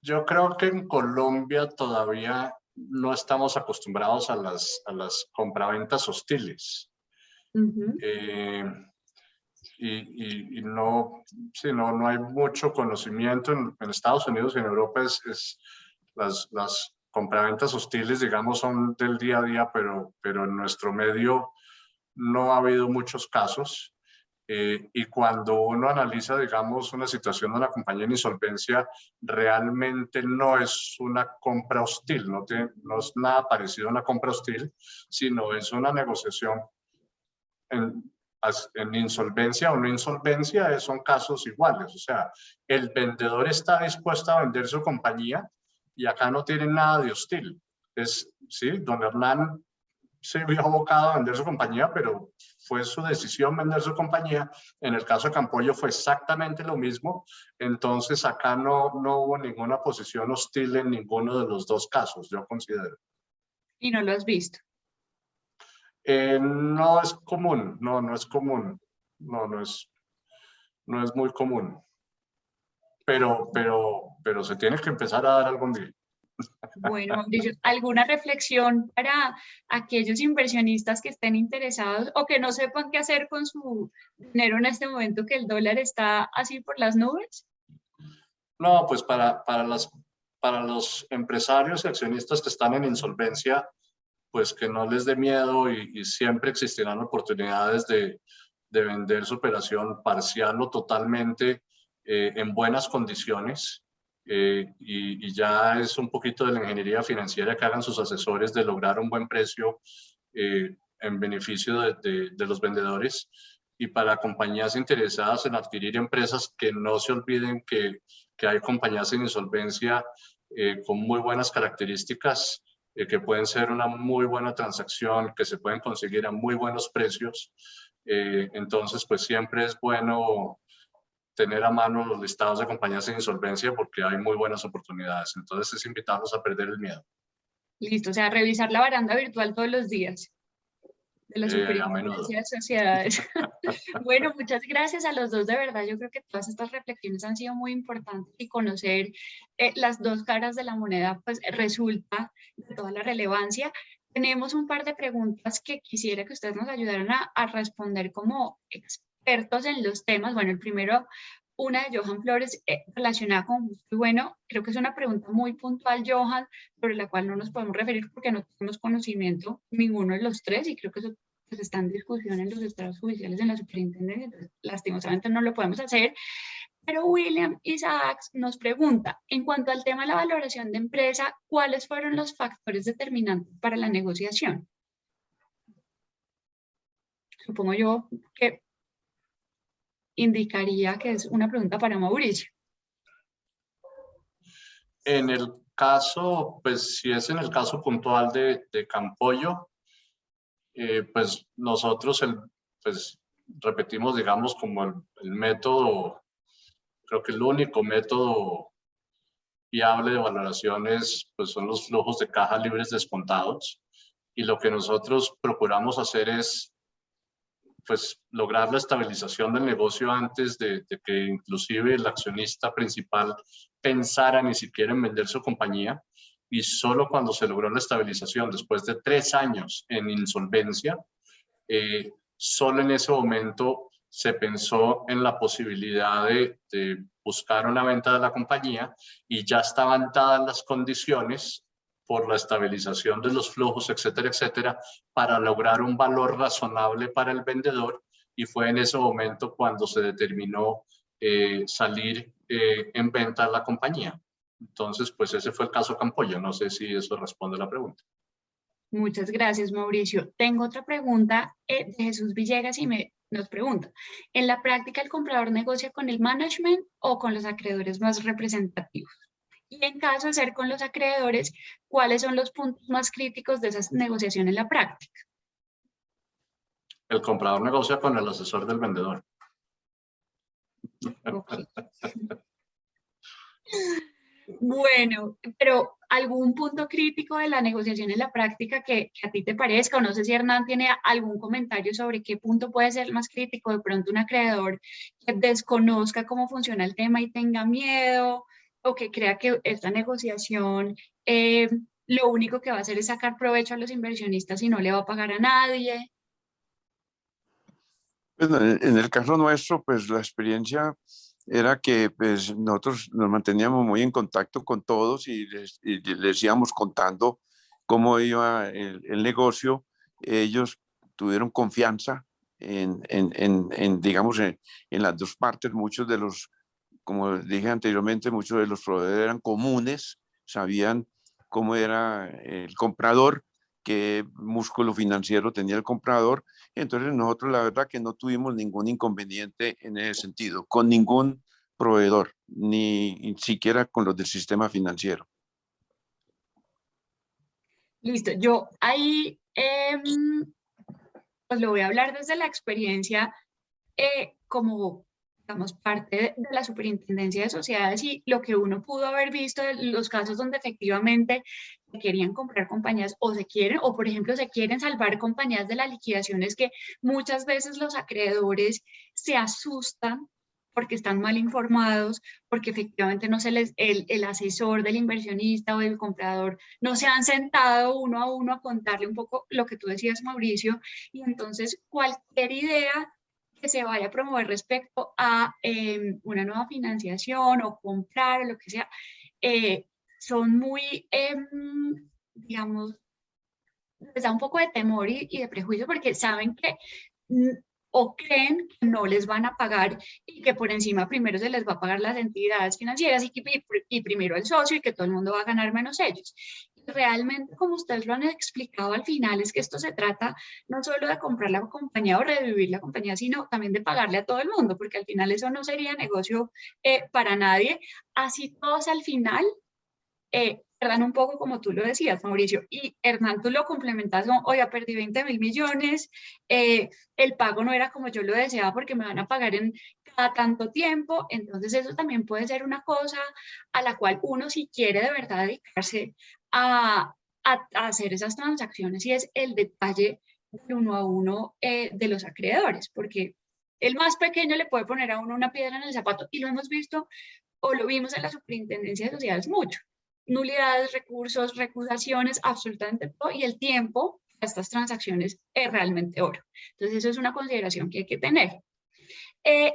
Yo creo que en Colombia todavía no estamos acostumbrados a las compraventas hostiles. Y no, sí, no hay mucho conocimiento en Estados Unidos y en Europa. Las compraventas hostiles, digamos, son del día a día, pero en nuestro medio no ha habido muchos casos. Y cuando uno analiza, digamos, una situación de una compañía en insolvencia, realmente no es una compra hostil, no es nada parecido a una compra hostil, sino es una negociación en insolvencia o no insolvencia. Son casos iguales. O sea, el vendedor está dispuesto a vender su compañía y acá no tiene nada de hostil. Sí, don Hernán se vio abocado a vender su compañía, pero fue su decisión vender su compañía. En el caso de Campollo fue exactamente lo mismo. Entonces acá no hubo ninguna posición hostil en ninguno de los dos casos, yo considero. ¿Y no lo has visto? No es común, no es común, no es muy común, pero se tiene que empezar a dar algún día. Bueno, Mauricio, ¿alguna reflexión para aquellos inversionistas que estén interesados o que no sepan qué hacer con su dinero en este momento que el dólar está así por las nubes? No, pues para los empresarios y accionistas que están en insolvencia, pues que no les dé miedo y siempre existirán oportunidades de vender su operación parcial o totalmente en buenas condiciones. Y ya es un poquito de la ingeniería financiera que hagan sus asesores de lograr un buen precio en beneficio de los vendedores. Y para compañías interesadas en adquirir empresas, que no se olviden que hay compañías en insolvencia con muy buenas características, que pueden ser una muy buena transacción, que se pueden conseguir a muy buenos precios. Entonces, pues siempre es bueno tener a mano los listados de compañías en insolvencia porque hay muy buenas oportunidades. Entonces, es invitarlos a perder el miedo. Listo, o sea, revisar la baranda virtual todos los días de la Superintendencia de Sociedades. Bueno, muchas gracias a los dos, de verdad. Yo creo que todas estas reflexiones han sido muy importantes y conocer las dos caras de la moneda, pues resulta de toda la relevancia. Tenemos un par de preguntas que quisiera que ustedes nos ayudaran a responder como expertos en los temas. Bueno, el primero, una de Johan Flores relacionada con justo y bueno. Creo que es una pregunta muy puntual, Johan, sobre la cual no nos podemos referir porque no tenemos conocimiento ninguno de los tres, y creo que eso pues está en discusión en los estados judiciales en la superintendencia, entonces lastimosamente no lo podemos hacer. Pero William Isaacs nos pregunta, en cuanto al tema de la valoración de empresa, ¿cuáles fueron los factores determinantes para la negociación? Supongo yo que indicaría que es una pregunta para Mauricio. En el caso, pues si es en el caso puntual de Campollo, pues nosotros pues repetimos, digamos, como el método, creo que el único método viable de valoraciones pues son los flujos de caja libres descontados, y lo que nosotros procuramos hacer es pues lograr la estabilización del negocio antes de que inclusive el accionista principal pensara ni siquiera en vender su compañía, y solo cuando se logró la estabilización después de 3 años en insolvencia, solo en ese momento se pensó en la posibilidad de buscar una venta de la compañía y ya estaban dadas las condiciones por la estabilización de los flujos, etcétera, etcétera, para lograr un valor razonable para el vendedor, y fue en ese momento cuando se determinó salir en venta de la compañía. Entonces, pues ese fue el caso Campoyo. No sé si eso responde a la pregunta. Muchas gracias, Mauricio. Tengo otra pregunta de Jesús Villegas y nos pregunta, ¿en la práctica el comprador negocia con el management o con los acreedores más representativos? Y en caso de ser con los acreedores, ¿cuáles son los puntos más críticos de esa negociación en la práctica? El comprador negocia con el asesor del vendedor. Okay. Bueno, pero algún punto crítico de la negociación en la práctica que a ti te parezca, o no sé si Hernán tiene algún comentario sobre qué punto puede ser más crítico, de pronto un acreedor que desconozca cómo funciona el tema y tenga miedo, o que crea que esta negociación lo único que va a hacer es sacar provecho a los inversionistas y no le va a pagar a nadie. Bueno, en el caso nuestro, pues la experiencia era que pues, nosotros nos manteníamos muy en contacto con todos y les íbamos contando cómo iba el negocio. Ellos tuvieron confianza digamos, en las dos partes. Muchos de los, como dije anteriormente, muchos de los proveedores eran comunes, sabían cómo era el comprador, qué músculo financiero tenía el comprador. Entonces nosotros la verdad que no tuvimos ningún inconveniente en ese sentido, con ningún proveedor, ni siquiera con los del sistema financiero. Listo, yo ahí pues lo voy a hablar desde la experiencia como, digamos, parte de la Superintendencia de Sociedades y lo que uno pudo haber visto en los casos donde efectivamente se querían comprar compañías o se quieren, o por ejemplo se quieren salvar compañías de la liquidación, es que muchas veces los acreedores se asustan porque están mal informados, porque efectivamente no se les, el asesor del inversionista o del comprador no se han sentado uno a uno a contarle un poco lo que tú decías, Mauricio, y entonces cualquier idea que se vaya a promover respecto a una nueva financiación o comprar o lo que sea, son muy, digamos, les da un poco de temor y de prejuicio porque saben que o creen que no les van a pagar y que por encima primero se les va a pagar las entidades financieras y primero el socio y que todo el mundo va a ganar menos ellos. Realmente, como ustedes lo han explicado al final, es que esto se trata no solo de comprar la compañía o revivir la compañía, sino también de pagarle a todo el mundo, porque al final eso no sería negocio para nadie. Así todos al final perdón, un poco como tú lo decías, Mauricio, y Hernán, tú lo complementas con, oiga, perdí 20.000 millones, el pago no era como yo lo deseaba porque me van a pagar en cada tanto tiempo, entonces eso también puede ser una cosa a la cual uno si quiere de verdad dedicarse a hacer esas transacciones y es el detalle del uno a uno de los acreedores, porque el más pequeño le puede poner a uno una piedra en el zapato y lo hemos visto o lo vimos en la Superintendencia de Sociedades mucho. Nulidades, recursos, recusaciones, absolutamente todo, y el tiempo a estas transacciones es realmente oro. Entonces, eso es una consideración que hay que tener.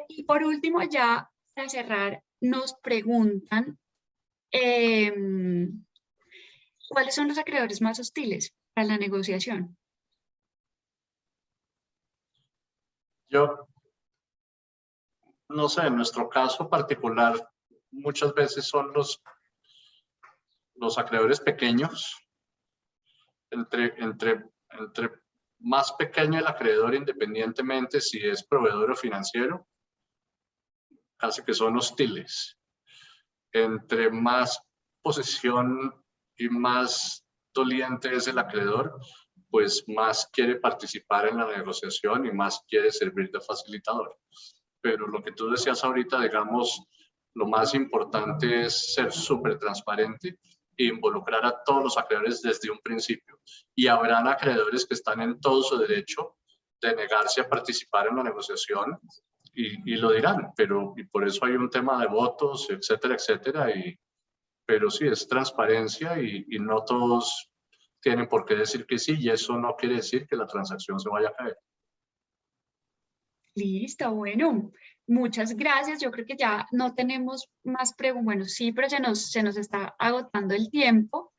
Y por último, ya para cerrar, nos preguntan ¿cuáles son los acreedores más hostiles para la negociación? Yo no sé, en nuestro caso particular, muchas veces son los acreedores pequeños. Entre más pequeño el acreedor, independientemente si es proveedor o financiero, casi que son hostiles. Entre más posición y más doliente es el acreedor, pues más quiere participar en la negociación y más quiere servir de facilitador. Pero lo que tú decías ahorita, digamos, lo más importante es ser súper transparente e involucrar a todos los acreedores desde un principio. Y habrán acreedores que están en todo su derecho de negarse a participar en la negociación y lo dirán, y por eso hay un tema de votos, etcétera, etcétera. Pero sí, es transparencia y no todos tienen por qué decir que sí, y eso no quiere decir que la transacción se vaya a caer. Listo, bueno, muchas gracias. Yo creo que ya no tenemos más preguntas. Bueno, sí, pero se nos está agotando el tiempo.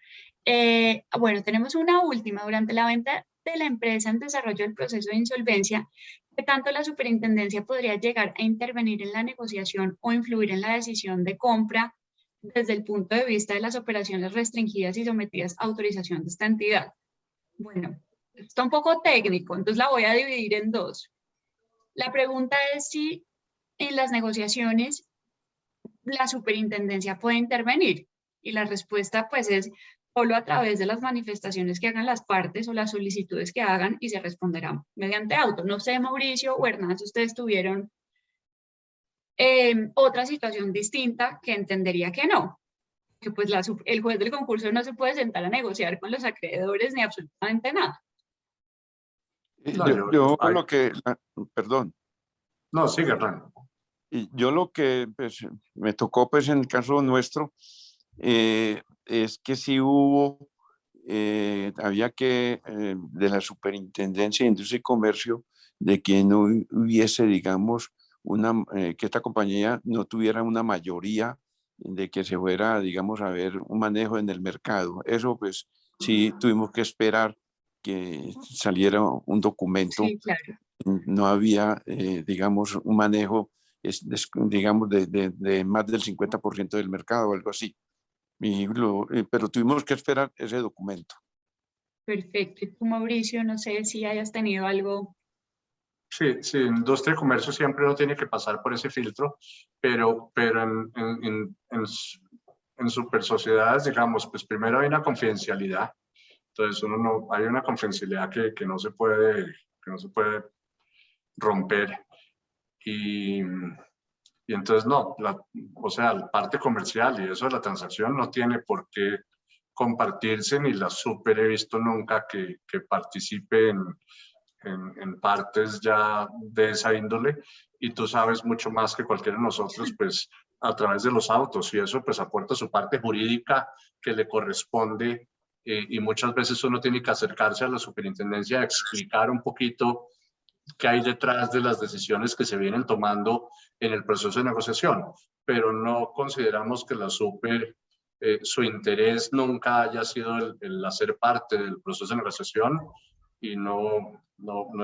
Bueno, tenemos una última. Durante la venta de la empresa en desarrollo del proceso de insolvencia, ¿qué tanto la superintendencia podría llegar a intervenir en la negociación o influir en la decisión de compra desde el punto de vista de las operaciones restringidas y sometidas a autorización de esta entidad? Bueno, está un poco técnico, entonces la voy a dividir en dos. La pregunta es si en las negociaciones la superintendencia puede intervenir, y la respuesta pues es solo a través de las manifestaciones que hagan las partes o las solicitudes que hagan, y se responderá mediante auto. No sé, Mauricio o Hernán, si ustedes tuvieron otra situación distinta que entendería que no, que pues el juez del concurso no se puede sentar a negociar con los acreedores ni absolutamente nada. No, Perdón, no, sigue, Hernán. y yo lo que pues, me tocó pues en el caso nuestro es que sí hubo, había que de la Superintendencia de Industria y Comercio, de que no hubiese, digamos, que esta compañía no tuviera una mayoría, de que se fuera, digamos, a ver un manejo en el mercado. Eso pues sí tuvimos que esperar que saliera un documento. Sí, claro. No había, digamos, un manejo, digamos, de más del 50% del mercado o algo así. Pero tuvimos que esperar ese documento. Perfecto. Y tú, Mauricio, no sé si hayas tenido algo. Sí, sí, industria y comercio siempre no tiene que pasar por ese filtro, pero en super sociedades, digamos, pues primero hay una confidencialidad. Entonces hay una confidencialidad que no se puede romper. Y entonces no, o sea, la parte comercial y eso de la transacción no tiene por qué compartirse, ni la super he visto nunca que participe en partes ya de esa índole, y tú sabes mucho más que cualquiera de nosotros, pues a través de los autos, y eso pues aporta su parte jurídica que le corresponde, y muchas veces uno tiene que acercarse a la superintendencia a explicar un poquito qué hay detrás de las decisiones que se vienen tomando en el proceso de negociación, pero no consideramos que la super, su interés nunca haya sido el hacer parte del proceso de negociación, y no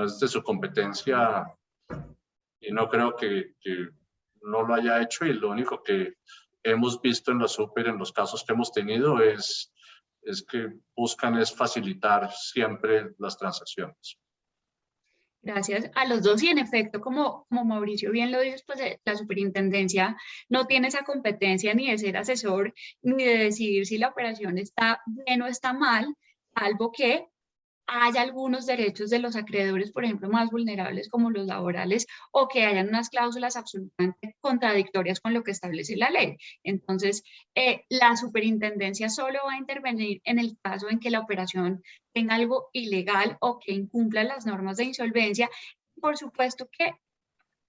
es de su competencia, y no creo que no lo haya hecho, y lo único que hemos visto en la super, en los casos que hemos tenido, es que buscan es facilitar siempre las transacciones. Gracias a los dos, y en efecto, como Mauricio bien lo dice, pues la superintendencia no tiene esa competencia ni de ser asesor, ni de decidir si la operación está bien o está mal, salvo que haya algunos derechos de los acreedores, por ejemplo, más vulnerables como los laborales, o que hayan unas cláusulas absolutamente contradictorias con lo que establece la ley. Entonces, la superintendencia solo va a intervenir en el caso en que la operación tenga algo ilegal o que incumpla las normas de insolvencia. Por supuesto que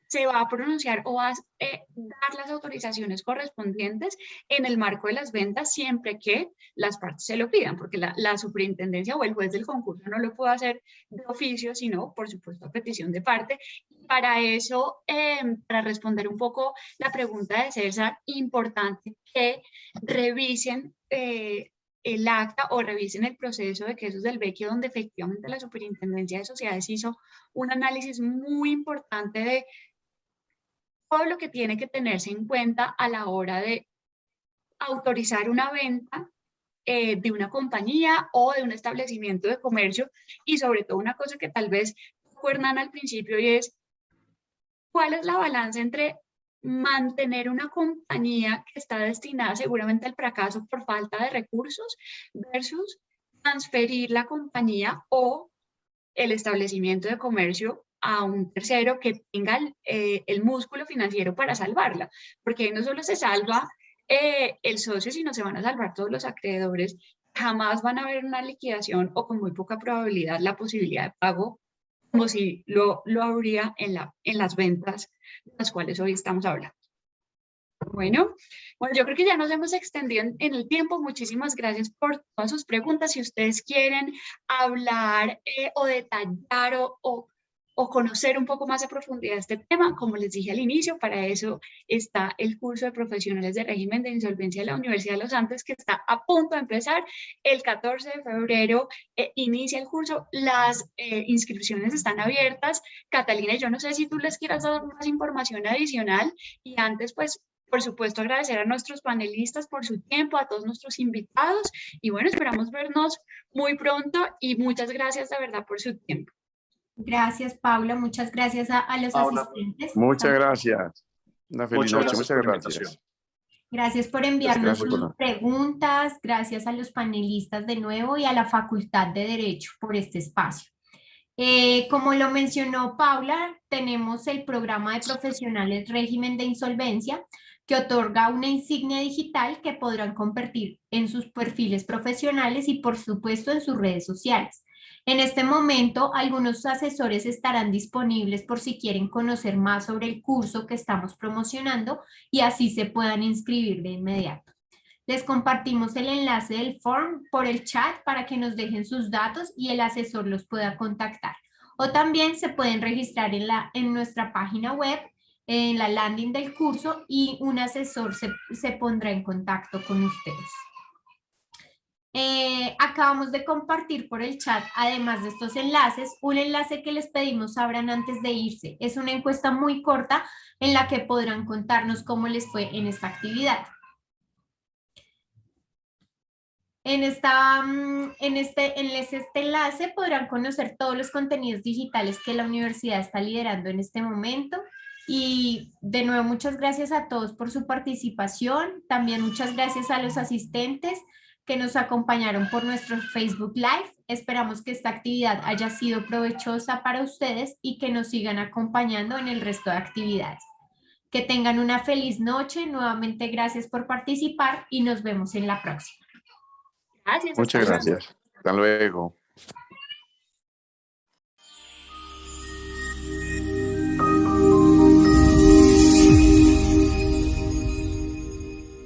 se va a pronunciar o va a dar las autorizaciones correspondientes en el marco de las ventas, siempre que las partes se lo pidan, porque la superintendencia o el juez del concurso no lo puede hacer de oficio, sino, por supuesto, a petición de parte. Para eso, para responder un poco la pregunta de César, importante que revisen el acta o revisen el proceso de quesos del Vecchio, donde efectivamente la Superintendencia de Sociedades hizo un análisis muy importante de todo lo que tiene que tenerse en cuenta a la hora de autorizar una venta de una compañía o de un establecimiento de comercio, y sobre todo una cosa que tal vez tocó Hernán al principio, y es cuál es la balanza entre mantener una compañía que está destinada seguramente al fracaso por falta de recursos versus transferir la compañía o el establecimiento de comercio a un tercero que tenga el músculo financiero para salvarla, porque no solo se salva el socio, sino se van a salvar todos los acreedores. Jamás van a haber una liquidación, o con muy poca probabilidad la posibilidad de pago, como si lo habría en las ventas de las cuales hoy estamos hablando. Bueno, yo creo que ya nos hemos extendido en el tiempo. Muchísimas gracias por todas sus preguntas. Si ustedes quieren hablar o detallar o o conocer un poco más a profundidad este tema, como les dije al inicio, para eso está el curso de profesionales de régimen de insolvencia de la Universidad de los Andes, que está a punto de empezar. El 14 de febrero inicia el curso, las inscripciones están abiertas. Catalina, yo no sé si tú les quieras dar más información adicional, y antes, pues, por supuesto, agradecer a nuestros panelistas por su tiempo, a todos nuestros invitados, y bueno, esperamos vernos muy pronto, y muchas gracias de verdad por su tiempo. Gracias, Paula. Muchas gracias a los Paula, asistentes. Muchas gracias. Una feliz noche. Muchas por la gracias. invitación. Gracias por enviarnos Gracias. sus preguntas. Gracias a los panelistas de nuevo y a la Facultad de Derecho por este espacio. Como lo mencionó Paula, tenemos el programa de profesionales régimen de insolvencia, que otorga una insignia digital que podrán compartir en sus perfiles profesionales y, por supuesto, en sus redes sociales. En este momento, algunos asesores estarán disponibles por si quieren conocer más sobre el curso que estamos promocionando y así se puedan inscribir de inmediato. Les compartimos el enlace del form por el chat para que nos dejen sus datos y el asesor los pueda contactar. O también se pueden registrar en nuestra página web, en la landing del curso, y un asesor se pondrá en contacto con ustedes. Acabamos de compartir por el chat, además de estos enlaces, un enlace que les pedimos abran antes de irse. Es una encuesta muy corta en la que podrán contarnos cómo les fue en esta actividad. En este enlace podrán conocer todos los contenidos digitales que la universidad está liderando en este momento. Y de nuevo, muchas gracias a todos por su participación. También muchas gracias a los asistentes que nos acompañaron por nuestro Facebook Live. Esperamos que esta actividad haya sido provechosa para ustedes y que nos sigan acompañando en el resto de actividades. Que tengan una feliz noche. Nuevamente, gracias por participar y nos vemos en la próxima. Gracias. Muchas gracias. Hasta luego.